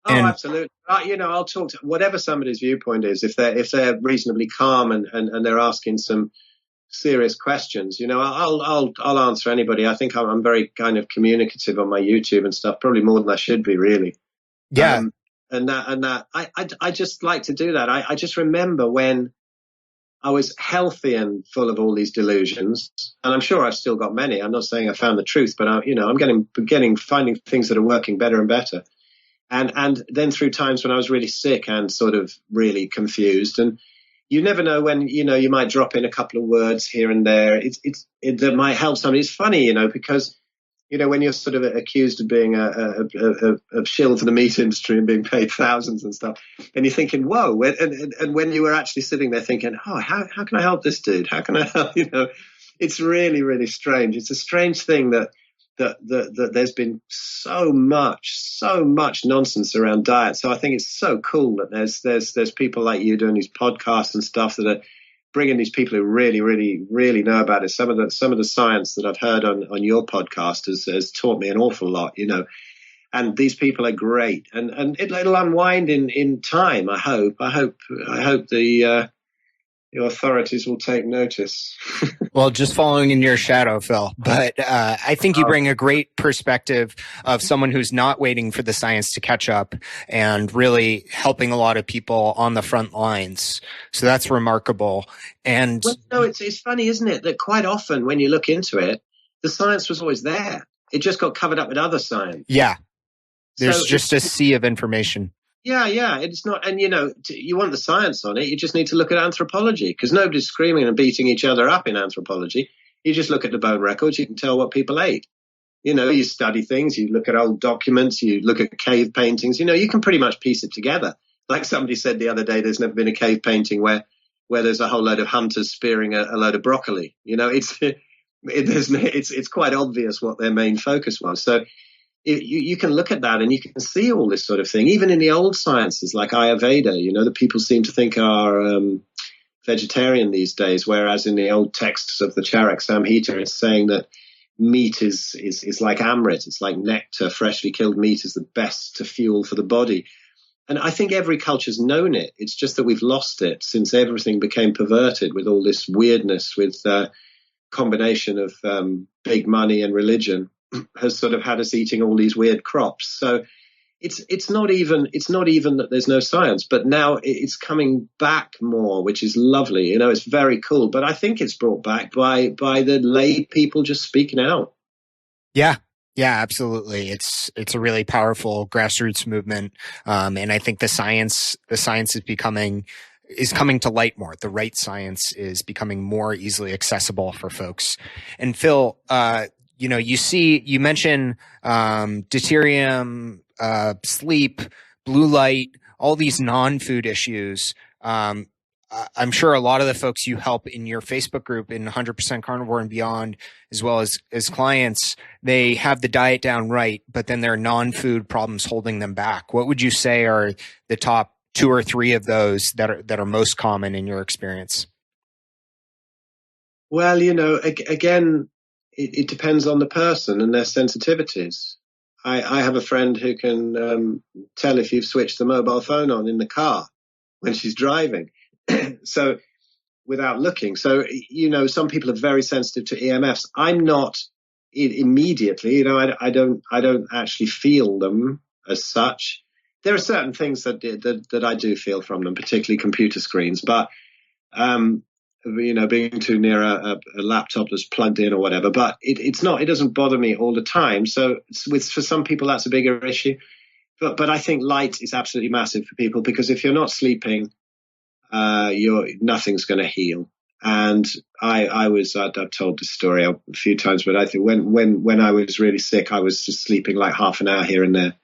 Oh, absolutely. I'll talk to whatever somebody's viewpoint is. If they're reasonably calm and they're asking some serious questions, you know, I'll answer anybody. I think I'm very kind of communicative on my YouTube and stuff, probably more than I should be, really. Yeah. I just like to do that. I just remember when I was healthy and full of all these delusions, and I'm sure I've still got many. I'm not saying I found the truth, but I'm finding things that are working better and better. And then through times when I was really sick and sort of really confused, and you never know when, you know, you might drop in a couple of words here and there. That might help somebody. It's funny, you know, because, you know, when you're sort of accused of being a shill for the meat industry and being paid thousands and stuff, and you're thinking, whoa, and when you were actually sitting there thinking, oh, how can I help this dude? How can I help? You know, it's really, really strange. It's a strange thing that there's been so much nonsense around diet. So I think it's so cool that there's people like you doing these podcasts and stuff that are bringing these people who really, really, really know about it. Some of the science that I've heard on your podcast has taught me an awful lot, you know. And these people are great, and it'll unwind in time. I hope the authorities will take notice. Well, just following in your shadow, Phil. But I think you bring a great perspective of someone who's not waiting for the science to catch up and really helping a lot of people on the front lines. So that's remarkable. And no, it's funny, isn't it, that quite often when you look into it, the science was always there. It just got covered up with other science. Yeah. There's just a sea of information. Yeah. It's not, and you want the science on it. You just need to look at anthropology, because nobody's screaming and beating each other up in anthropology. You just look at the bone records. You can tell what people ate. You study things. You look at old documents. You look at cave paintings. You can pretty much piece it together. Like somebody said the other day, there's never been a cave painting where there's a whole load of hunters spearing a load of broccoli. It's quite obvious what their main focus was. So you can look at that and you can see all this sort of thing, even in the old sciences like Ayurveda, that people seem to think are vegetarian these days, whereas in the old texts of the Charak Samhita, it's saying that meat is like amrit, it's like nectar. Freshly killed meat is the best to fuel for the body. And I think every culture's known it. It's just that we've lost it since everything became perverted with all this weirdness, with combination of big money and religion has sort of had us eating all these weird crops. So it's not even that there's no science, but now it's coming back more, which is lovely. It's very cool. But I think it's brought back by the lay people just speaking out. Yeah. Yeah, absolutely. It's a really powerful grassroots movement. And I think the science is coming to light more. The right science is becoming more easily accessible for folks. And Phil, you mentioned deuterium, sleep, blue light, all these non-food issues. I'm sure a lot of the folks you help in your Facebook group in 100% Carnivore and Beyond, as well as clients, they have the diet down right, but then there are non-food problems holding them back. What would you say are the top 2 or 3 of those that are most common in your experience? Well, again, it depends on the person and their sensitivities. I have a friend who can tell if you've switched the mobile phone on in the car when she's driving. So without looking. So, some people are very sensitive to EMFs. I'm not immediately, I don't actually feel them as such. There are certain things that I do feel from them, particularly computer screens, but, being too near a laptop that's plugged in or whatever, but it doesn't bother me all the time. So for some people, that's a bigger issue. But I think light is absolutely massive for people, because if you're not sleeping, nothing's going to heal. And I've told this story a few times, but I think when I was really sick, I was just sleeping like half an hour here and there.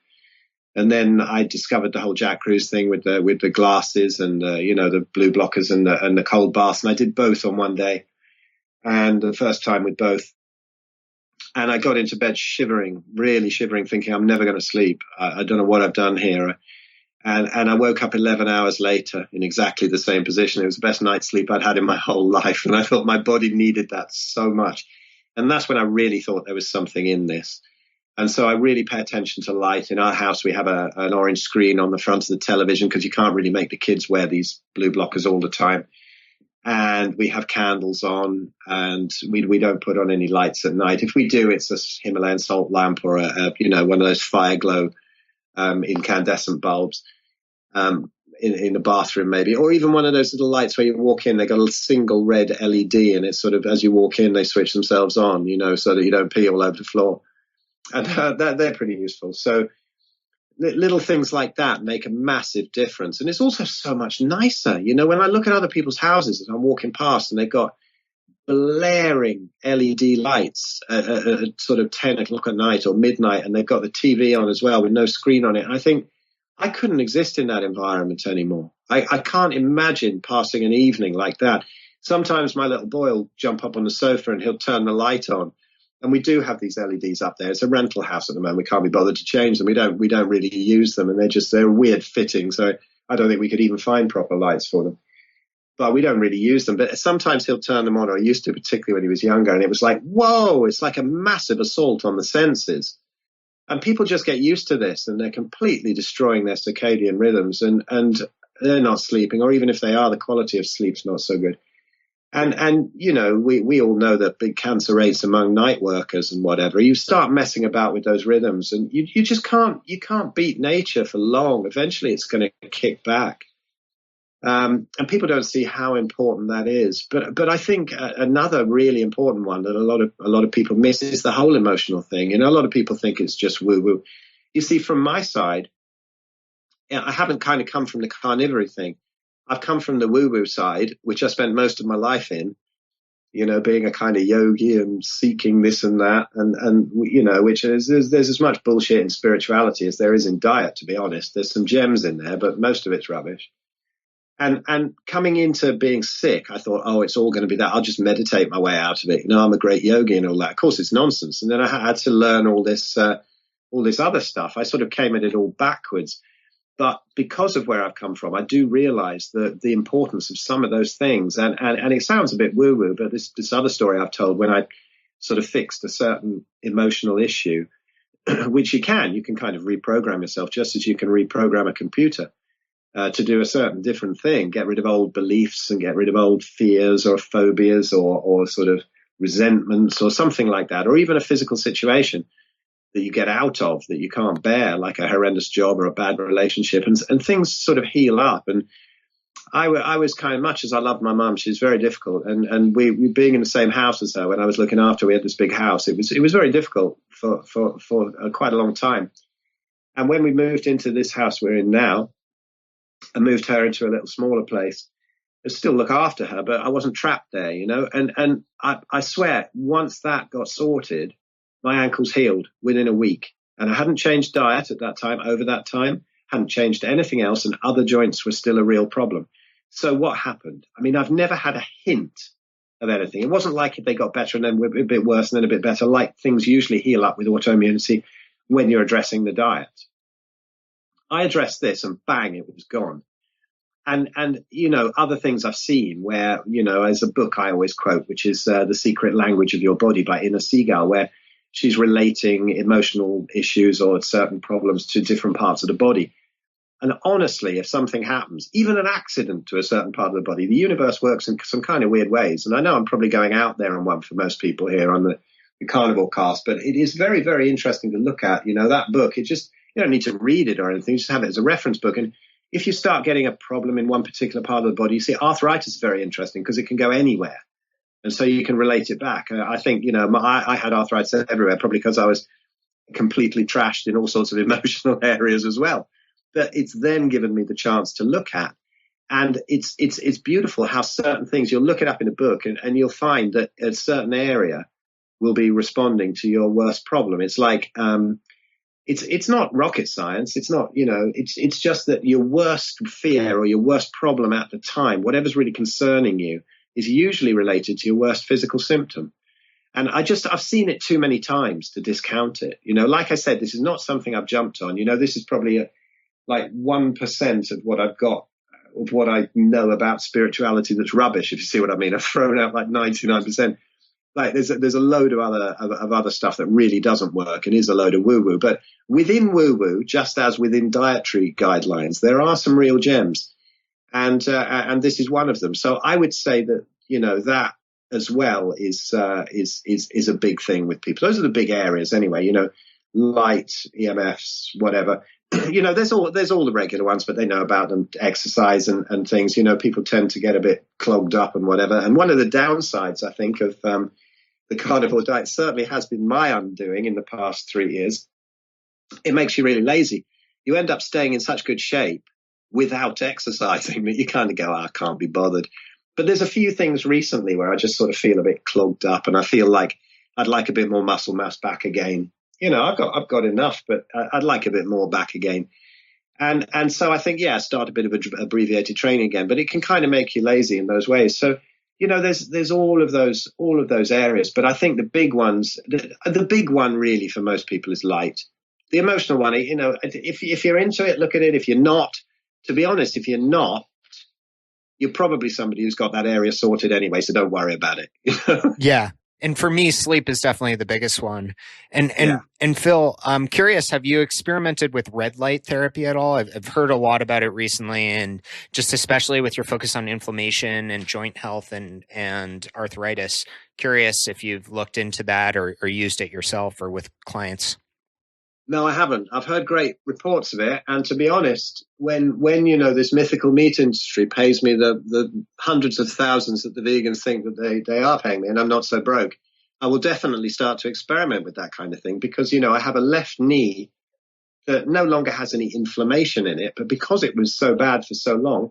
And then I discovered the whole Jack Cruz thing with the glasses and the blue blockers and the cold baths. And I did both on one day, and the first time with both. And I got into bed shivering, really shivering, thinking I'm never going to sleep. I don't know what I've done here. And I woke up 11 hours later in exactly the same position. It was the best night's sleep I'd had in my whole life. And I thought my body needed that so much. And that's when I really thought there was something in this. And so I really pay attention to light. In our house, we have an orange screen on the front of the television, because you can't really make the kids wear these blue blockers all the time. And we have candles on, and we don't put on any lights at night. If we do, it's a Himalayan salt lamp or one of those fire glow incandescent bulbs in the bathroom maybe, or even one of those little lights where you walk in, they got a single red LED, and it's sort of, as you walk in, they switch themselves on, so that you don't pee all over the floor. And they're pretty useful. So little things like that make a massive difference. And it's also so much nicer. When I look at other people's houses and I'm walking past and they've got blaring LED lights at sort of 10 o'clock at night or midnight, and they've got the TV on as well with no screen on it. And I think I couldn't exist in that environment anymore. I can't imagine passing an evening like that. Sometimes my little boy will jump up on the sofa and he'll turn the light on. And we do have these LEDs up there. It's a rental house at the moment. We can't be bothered to change them. We don't really use them, and they're weird fitting. So I don't think we could even find proper lights for them. But we don't really use them. But sometimes he'll turn them on, or he used to, particularly when he was younger. And it was like, whoa, it's like a massive assault on the senses. And people just get used to this, and they're completely destroying their circadian rhythms, and they're not sleeping, or even if they are, the quality of sleep's not so good. And we all know that big cancer rates among night workers and whatever. You start messing about with those rhythms, and you just can't beat nature for long. Eventually it's going to kick back. And people don't see how important that is. But I think another really important one that a lot of people miss is the whole emotional thing. A lot of people think it's just woo-woo. You see, from my side, I haven't kind of come from the carnivory thing. I've come from the woo-woo side, which I spent most of my life in, being a kind of yogi and seeking this and that. And which is, there's as much bullshit in spirituality as there is in diet, to be honest. There's some gems in there, but most of it's rubbish. And coming into being sick, I thought, oh, it's all going to be that. I'll just meditate my way out of it. I'm a great yogi and all that. Of course, it's nonsense. And then I had to learn all this other stuff. I sort of came at it all backwards. But because of where I've come from, I do realize the importance of some of those things. And it sounds a bit woo-woo, but this other story I've told, when I sort of fixed a certain emotional issue, which you can kind of reprogram yourself just as you can reprogram a computer. To do a certain different thing, get rid of old beliefs and get rid of old fears or phobias or sort of resentments or something like that, or even a physical situation that you get out of that you can't bear, like a horrendous job or a bad relationship, and things sort of heal up. And I was kind of, much as I loved my mum, she's very difficult, and we being in the same house as her, when I was looking after, we had this big house. It was very difficult for quite a long time. And when we moved into this house we're in now, I moved her into a little smaller place. I still look after her, but I wasn't trapped there, And I swear, once that got sorted, my ankles healed within a week. And I hadn't changed diet at that time, over that time, hadn't changed anything else, and other joints were still a real problem. So what happened? I mean, I've never had a hint of anything. It wasn't like they got better and then a bit worse and then a bit better, like things usually heal up with autoimmunity when you're addressing the diet. I addressed this and bang, it was gone. And other things I've seen where, as a book I always quote, which is The Secret Language of Your Body by Ina Segal, where she's relating emotional issues or certain problems to different parts of the body. And honestly, if something happens, even an accident to a certain part of the body, the universe works in some kind of weird ways. And I know I'm probably going out there on one for most people here on the Carnivore Cast, but it is very, very interesting to look at. That book, you don't need to read it or anything, just have it as a reference book. And if you start getting a problem in one particular part of the body, you see, arthritis is very interesting because it can go anywhere. And so you can relate it back. I think, I had arthritis everywhere, probably because I was completely trashed in all sorts of emotional areas as well. But it's then given me the chance to look at. And it's beautiful how certain things, you'll look it up in a book and you'll find that a certain area will be responding to your worst problem. It's like, it's not rocket science. It's not, it's just that your worst fear or your worst problem at the time, whatever's really concerning you, is usually related to your worst physical symptom. And I've seen it too many times to discount it. Like I said, this is not something I've jumped on. This is probably like 1% of what I've got, of what I know about spirituality that's rubbish, if you see what I mean. I've thrown out like 99%. Like there's a load of other stuff that really doesn't work and is a load of woo-woo. But within woo-woo, just as within dietary guidelines, there are some real gems. And this is one of them. So I would say that, that as well is a big thing with people. Those are the big areas anyway, light, EMFs, whatever. There's all the regular ones, but they know about them, exercise and things. People tend to get a bit clogged up and whatever. And one of the downsides, I think, of the carnivore diet certainly has been my undoing in the past 3 years. It makes you really lazy. You end up staying in such good shape without exercising that you kind of go, I can't be bothered. But there's a few things recently where I just sort of feel a bit clogged up and I feel like I'd like a bit more muscle mass back again. I've got enough, but I'd like a bit more back again. And so I think, start a bit of abbreviated training again, but it can kind of make you lazy in those ways. So, there's all of those areas, but I think the big ones, the big one really for most people is light. The emotional one, if you're into it, look at it. If you're not, to be honest, if you're not, you're probably somebody who's got that area sorted anyway, so don't worry about it. Yeah. And for me, sleep is definitely the biggest one. And Phil, I'm curious, have you experimented with red light therapy at all? I've heard a lot about it recently, and just especially with your focus on inflammation and joint health and arthritis. Curious if you've looked into that or used it yourself or with clients. No, I haven't. I've heard great reports of it. And to be honest, when this mythical meat industry pays me the hundreds of thousands that the vegans think that they are paying me, and I'm not so broke, I will definitely start to experiment with that kind of thing because, I have a left knee that no longer has any inflammation in it, but because it was so bad for so long,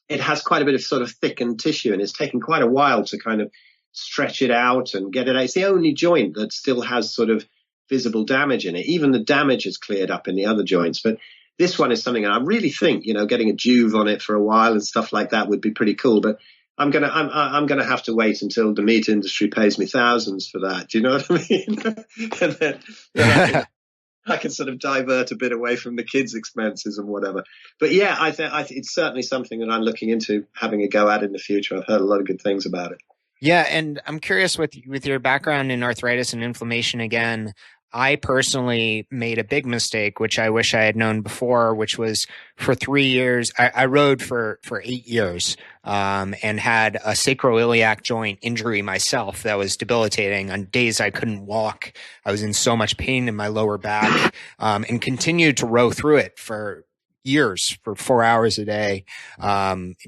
it has quite a bit of sort of thickened tissue, and it's taken quite a while to kind of stretch it out and get it out. It's the only joint that still has sort of visible damage in it. Even the damage is cleared up in the other joints, but this one is something I really think, getting a Juve on it for a while and stuff like that would be pretty cool. But I'm gonna have to wait until the meat industry pays me thousands for that. Do you know what I mean? And then I can sort of divert a bit away from the kids' expenses and whatever. But yeah, I think it's certainly something that I'm looking into having a go at in the future. I've heard a lot of good things about it. Yeah, and I'm curious with your background in arthritis and inflammation again. I personally made a big mistake, which I wish I had known before, which was for 3 years. I rode for 8 years and had a sacroiliac joint injury myself that was debilitating. On days I couldn't walk, I was in so much pain in my lower back and continued to row through it for years, for 4 hours a day,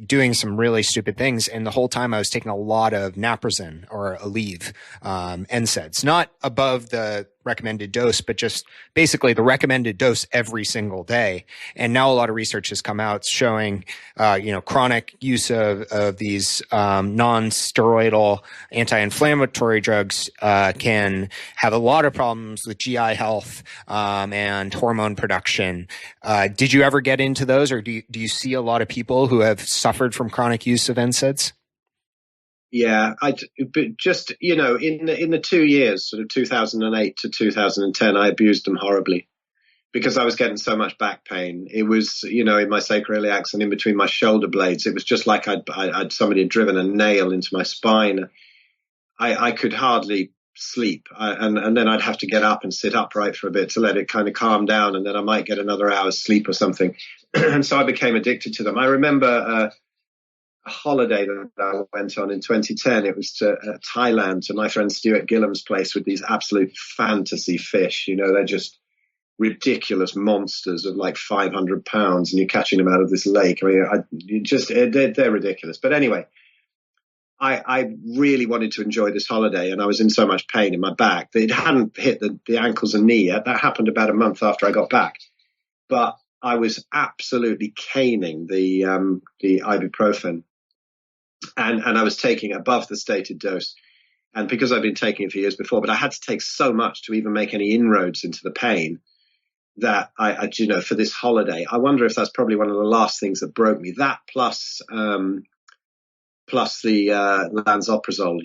doing some really stupid things. And the whole time I was taking a lot of naproxen or Aleve, NSAIDs, not above the recommended dose, but just basically the recommended dose every single day. And now a lot of research has come out showing, chronic use of these non-steroidal anti-inflammatory drugs can have a lot of problems with GI health and hormone production. Did you ever get into those, or do you see a lot of people who have suffered from chronic use of NSAIDs? Yeah, but just, in the 2 years, sort of 2008 to 2010, I abused them horribly because I was getting so much back pain. It was, in my sacroiliacs and in between my shoulder blades. It was just like somebody had driven a nail into my spine. I could hardly sleep. And then I'd have to get up and sit upright for a bit to let it kind of calm down. And then I might get another hour's sleep or something. And so I became addicted to them. I remember a holiday that I went on in 2010. It was to Thailand, to my friend Stuart Gillam's place with these absolute fantasy fish. They're just ridiculous monsters of like 500 pounds, and you're catching them out of this lake. I mean, they're ridiculous. But anyway, I really wanted to enjoy this holiday, and I was in so much pain in my back that it hadn't hit the ankles and knee yet. That happened about a month after I got back. But I was absolutely caning the ibuprofen. And I was taking above the stated dose. And because I've been taking it for years before, but I had to take so much to even make any inroads into the pain that I for this holiday, I wonder if that's probably one of the last things that broke me. That plus the lansoprazole,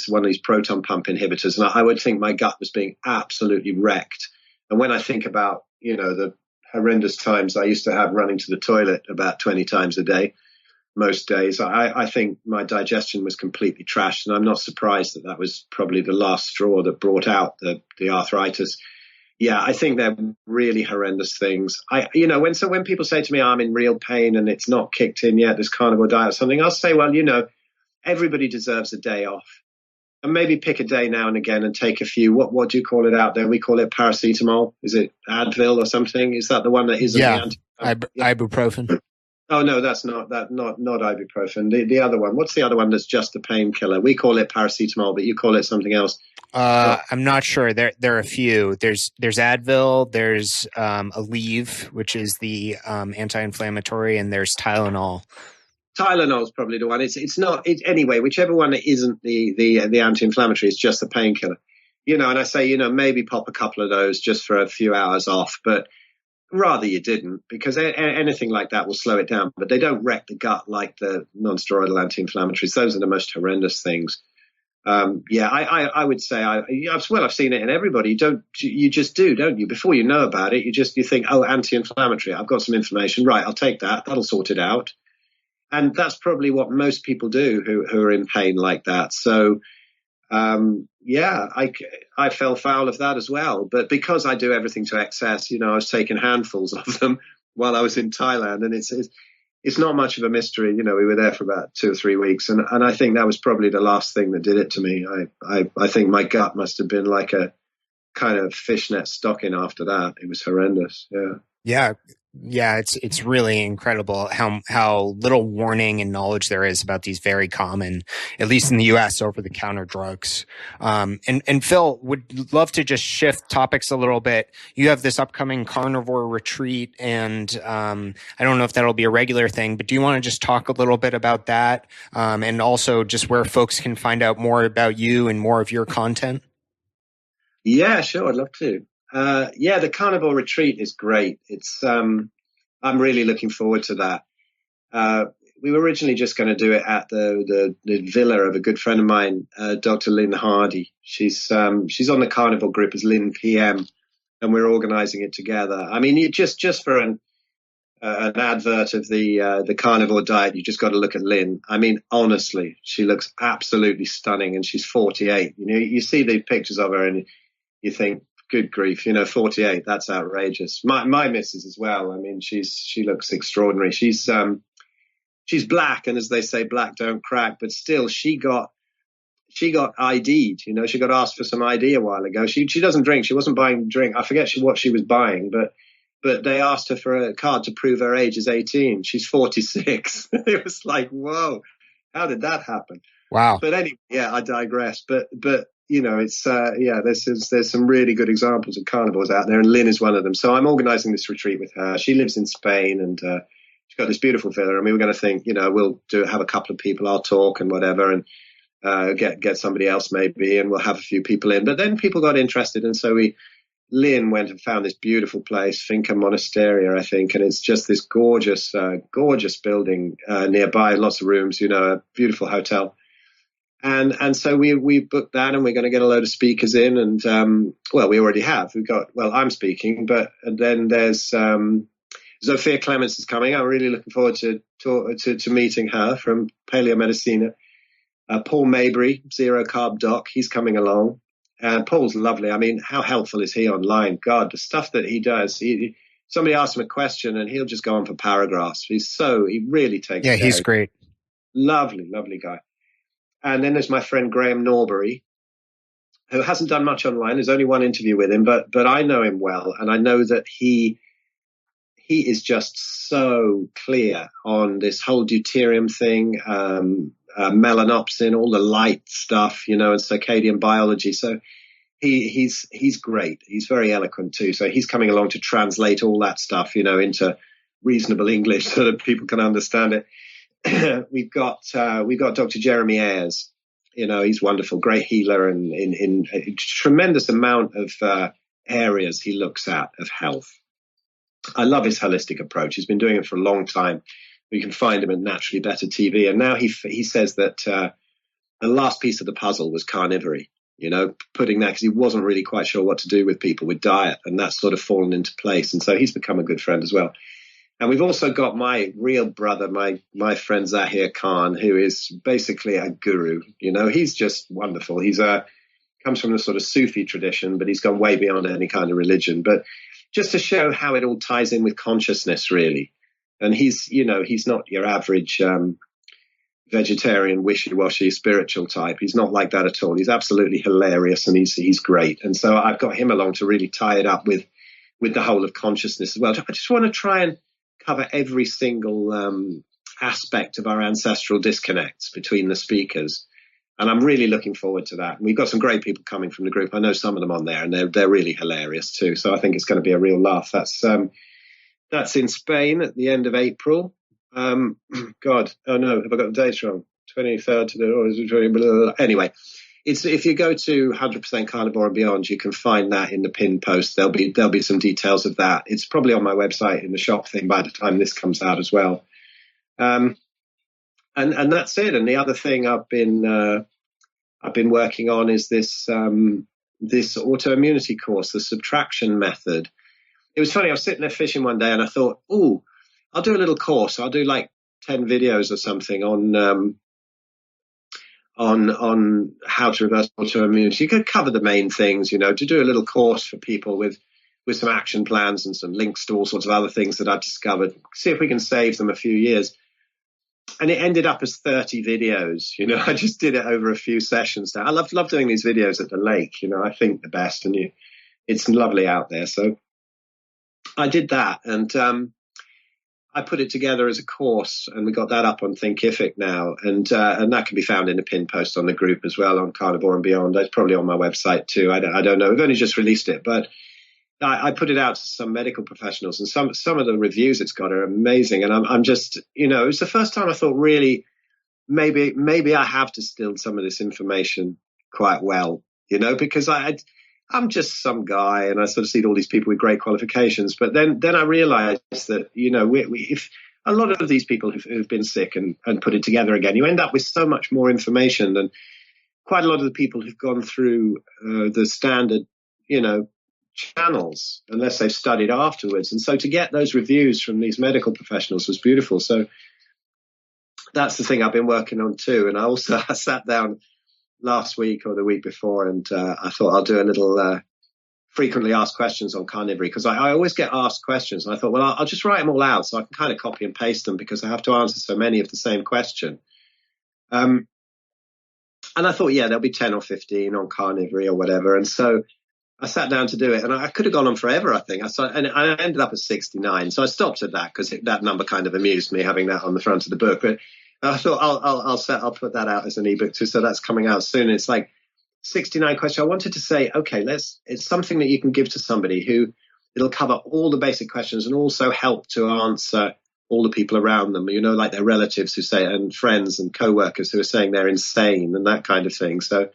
one of these proton pump inhibitors. And I would think my gut was being absolutely wrecked. And when I think about, the horrendous times I used to have running to the toilet about 20 times a day, most days, I think my digestion was completely trashed, and I'm not surprised that was probably the last straw that brought out the arthritis. Yeah, I think they're really horrendous things. When people say to me, I'm in real pain and it's not kicked in yet, this carnivore diet or something, I'll say, well, everybody deserves a day off, and maybe pick a day now and again and take a few. What do you call it out there? We call it paracetamol. Is it Advil or something? Is that the one that isn't? Yeah, ibuprofen. Oh no, that's not ibuprofen. The other one. What's the other one that's just a painkiller? We call it paracetamol, but you call it something else. I'm not sure. There are a few. There's Advil. There's Aleve, which is the anti-inflammatory, and there's Tylenol. Tylenol is probably the one. It's not. Anyway, whichever one that isn't the anti-inflammatory is just the painkiller. And I say maybe pop a couple of those just for a few hours off, but rather you didn't, because anything like that will slow it down, but they don't wreck the gut like the non-steroidal anti-inflammatories. Those are the most horrendous things. I would say I've seen it in everybody. You just do, don't you? Before you know about it, you think, oh, anti-inflammatory, I've got some inflammation, right, I'll take that, that'll sort it out. And that's probably what most people do who are in pain like that. So I fell foul of that as well. But because I do everything to excess, I was taking handfuls of them while I was in Thailand, and it's not much of a mystery. We were there for about 2 or 3 weeks, and I think that was probably the last thing that did it to me. I think my gut must have been like a kind of fishnet stocking after that. It was horrendous. Yeah. Yeah. Yeah, it's really incredible how little warning and knowledge there is about these very common, at least in the US, over-the-counter drugs. And Phil, would love to just shift topics a little bit. You have this upcoming carnivore retreat, and I don't know if that'll be a regular thing, but do you want to just talk a little bit about that, and also just where folks can find out more about you and more of your content? Yeah, sure. I'd love to. Yeah, the carnivore retreat is great. I'm really looking forward to that. We were originally just going to do it at the villa of a good friend of mine, Dr. Lynn Hardy. She's on the carnivore group as Lynn PM, and we're organizing it together. I mean, just for an advert of the carnivore diet, you just got to look at Lynn. I mean, honestly, she looks absolutely stunning, and she's 48. You know, you see the pictures of her, and you think, good grief, 48, that's outrageous. My missus as well. I mean, she looks extraordinary. She's black, and as they say, black don't crack, but still she got ID'd, she got asked for some ID a while ago. She doesn't drink. She wasn't buying drink. I forget what she was buying, but they asked her for a card to prove her age is 18. She's 46. It was like, whoa, how did that happen? Wow. But anyway, yeah, I digress. But it's there's some really good examples of carnivores out there, and Lynn is one of them. So I'm organizing this retreat with her. She lives in Spain, and she's got this beautiful villa. I mean, we're going to think, we'll have a couple of people, I'll talk and whatever, and get somebody else maybe, and we'll have a few people in. But then people got interested, and so Lynn went and found this beautiful place, Finca Monasteria, I think, and it's just this gorgeous building nearby, lots of rooms, a beautiful hotel. And so we booked that, and we're going to get a load of speakers in, and we already have. I'm speaking, but then there's Zofia Clements is coming. I'm really looking forward to meeting her from Paleo Medicina. Paul Mabry, Zero Carb Doc, he's coming along. And Paul's lovely. I mean, how helpful is he online? God, the stuff that he does. Somebody asks him a question, and he'll just go on for paragraphs. He really takes care. Yeah, he's great. Lovely, lovely guy. And then there's my friend Graham Norbury, who hasn't done much online. There's only one interview with him, but I know him well, and I know that he is just so clear on this whole deuterium thing, melanopsin, all the light stuff, and circadian biology. So he's great. He's very eloquent too. So he's coming along to translate all that stuff, into reasonable English so that people can understand it. We've got Dr. Jeremy Ayres. He's wonderful, great healer, and in a tremendous amount of areas he looks at of health. I love his holistic approach. He's been doing it for a long time. We can find him at Naturally Better TV, and now he says that the last piece of the puzzle was carnivory. Putting that, because he wasn't really quite sure what to do with people with diet, and that's sort of fallen into place. And so he's become a good friend as well. And we've also got my real brother, my friend Zahir Khan, who is basically a guru. He's just wonderful. He's comes from the sort of Sufi tradition, but he's gone way beyond any kind of religion. But just to show how it all ties in with consciousness, really. And he's not your average vegetarian, wishy-washy spiritual type. He's not like that at all. He's absolutely hilarious, and he's great. And so I've got him along to really tie it up with the whole of consciousness as well. I just want to try and cover every single aspect of our ancestral disconnects between the speakers. And I'm really looking forward to that. And we've got some great people coming from the group. I know some of them on there, and they're really hilarious too. So I think it's going to be a real laugh. That's in Spain at the end of April. God, oh no, have I got the dates wrong? 23rd to the, anyway. If you go to 100% Carnivore and Beyond, you can find that in the pinned post. There'll be some details of that. It's probably on my website in the shop thing by the time this comes out as well. And that's it. And the other thing I've been working on is this autoimmunity course, the Subtraction Method. It was funny. I was sitting there fishing one day, and I thought, I'll do a little course. I'll do like 10 videos or something on how to reverse autoimmunity. You could cover the main things, to do a little course for people with some action plans and some links to all sorts of other things that I've discovered. See if we can save them a few years. And it ended up as 30 videos. I just did it over a few sessions now. I love doing these videos at the lake. I think the best, and it's lovely out there. So I did that. And I put it together as a course, and we got that up on Thinkific now, and that can be found in a pinned post on the group as well on Carnivore and Beyond. It's probably on my website too. I don't know. We've only just released it, but I put it out to some medical professionals, and some of the reviews it's got are amazing. And I'm just, it's the first time I thought, really, maybe I have distilled some of this information quite well, because I'm just some guy, and I sort of see all these people with great qualifications. But then I realized that, if a lot of these people who've been sick and put it together again, you end up with so much more information than quite a lot of the people who've gone through the standard, channels, unless they've studied afterwards. And so to get those reviews from these medical professionals was beautiful. So that's the thing I've been working on too. And I sat down last week or the week before, and I thought I'll do a little frequently asked questions on carnivory, because I always get asked questions, and I thought, well, I'll just write them all out so I can kind of copy and paste them, because I have to answer so many of the same question. And I thought, yeah, there'll be 10 or 15 on carnivory or whatever. And so I sat down to do it, and I could have gone on forever, I think. And I ended up at 69. So I stopped at that because that number kind of amused me, having that on the front of the book. But I thought I'll put that out as an ebook too. So that's coming out soon. It's like 69 questions. I wanted to say, okay, it's something that you can give to somebody who it'll cover all the basic questions and also help to answer all the people around them, like their relatives who say, and friends and co-workers who are saying they're insane and that kind of thing. So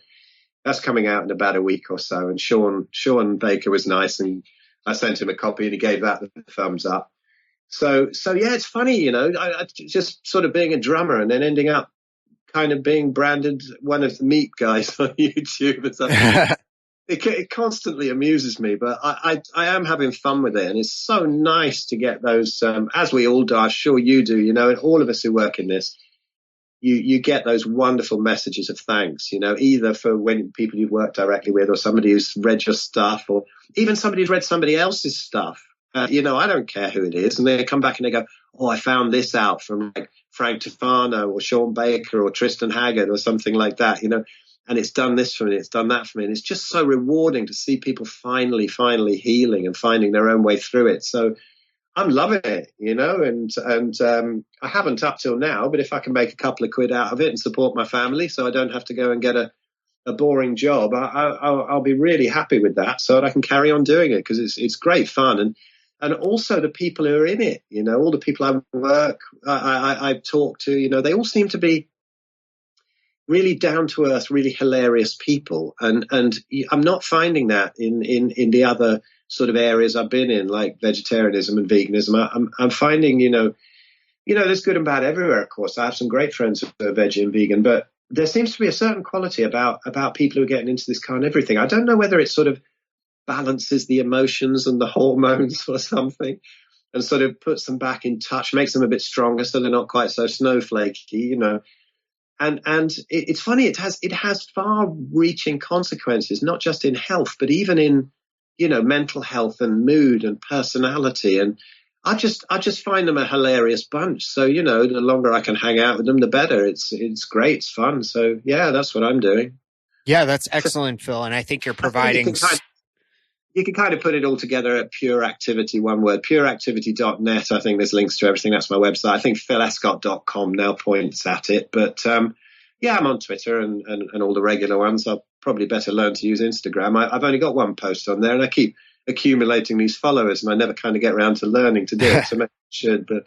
that's coming out in about a week or so. And Sean Baker was nice, and I sent him a copy, and he gave that the thumbs up. So yeah, it's funny, I just sort of being a drummer and then ending up kind of being branded one of the meat guys on YouTube. It constantly amuses me, but I am having fun with it, and it's so nice to get those, as we all do, I'm sure you do, and all of us who work in this, you get those wonderful messages of thanks, either for when people you've worked directly with, or somebody who's read your stuff, or even somebody who's read somebody else's stuff. I don't care who it is. And they come back and they go, oh, I found this out from like Frank Tufano or Sean Baker or Tristan Haggard or something like that, and it's done this for me, it's done that for me. And it's just so rewarding to see people finally healing and finding their own way through it. So I'm loving it, and I haven't up till now, but if I can make a couple of quid out of it and support my family so I don't have to go and get a boring job, I'll be really happy with that, so that I can carry on doing it, because it's great fun. And also the people who are in it, all the people I've talked to, they all seem to be really down to earth, really hilarious people. And I'm not finding that in the other sort of areas I've been in, like vegetarianism and veganism. I'm finding, there's good and bad everywhere, of course. I have some great friends who are veggie and vegan, but there seems to be a certain quality about people who are getting into this carnivory thing. I don't know whether it sort of balances the emotions and the hormones or something, and sort of puts them back in touch, makes them a bit stronger so they're not quite so snowflakey, And it's funny, it has far-reaching consequences, not just in health, but even in, mental health and mood and personality. And I just find them a hilarious bunch. So, the longer I can hang out with them, the better. It's great. It's fun. So, yeah, that's what I'm doing. Yeah, that's excellent, Phil. And I think you're providing... You can kind of put it all together at Pure Activity, one word, pureactivity.net. I think there's links to everything. That's my website. I think philescott.com now points at it. But yeah, I'm on Twitter and all the regular ones. I'll probably better learn to use Instagram. I've only got one post on there, and I keep accumulating these followers, and I never kind of get around to learning to do it. So maybe I should, but...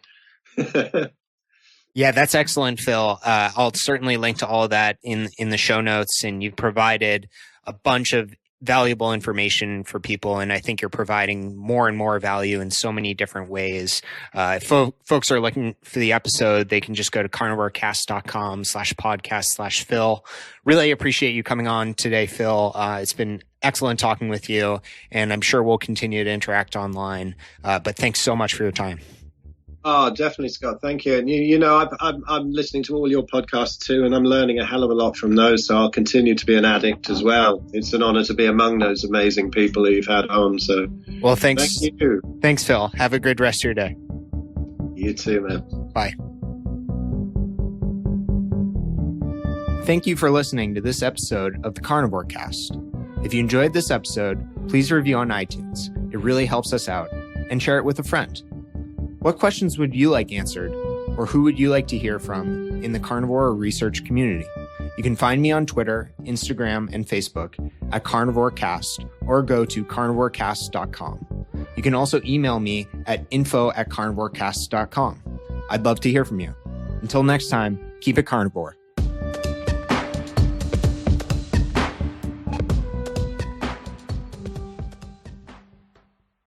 Yeah, that's excellent, Phil. I'll certainly link to all of that in the show notes, and you've provided a bunch of valuable information for people, and I think you're providing more and more value in so many different ways. If folks are looking for the episode, they can just go to carnivorecast.com/podcast/Phil. Really appreciate you coming on today, Phil. It's been excellent talking with you, and I'm sure we'll continue to interact online. But thanks so much for your time. Oh, definitely, Scott. Thank you. And I'm listening to all your podcasts too, and I'm learning a hell of a lot from those. So I'll continue to be an addict as well. It's an honor to be among those amazing people who you've had on. So, well, thanks. Thank you. Thanks, Phil. Have a good rest of your day. You too, man. Bye. Thank you for listening to this episode of the Carnivore Cast. If you enjoyed this episode, please review on iTunes. It really helps us out, and share it with a friend. What questions would you like answered, or who would you like to hear from in the carnivore research community? You can find me on Twitter, Instagram, and Facebook at Carnivore Cast, or go to carnivorecast.com. You can also email me at info@carnivorecast.com. I'd love to hear from you. Until next time, keep it carnivore.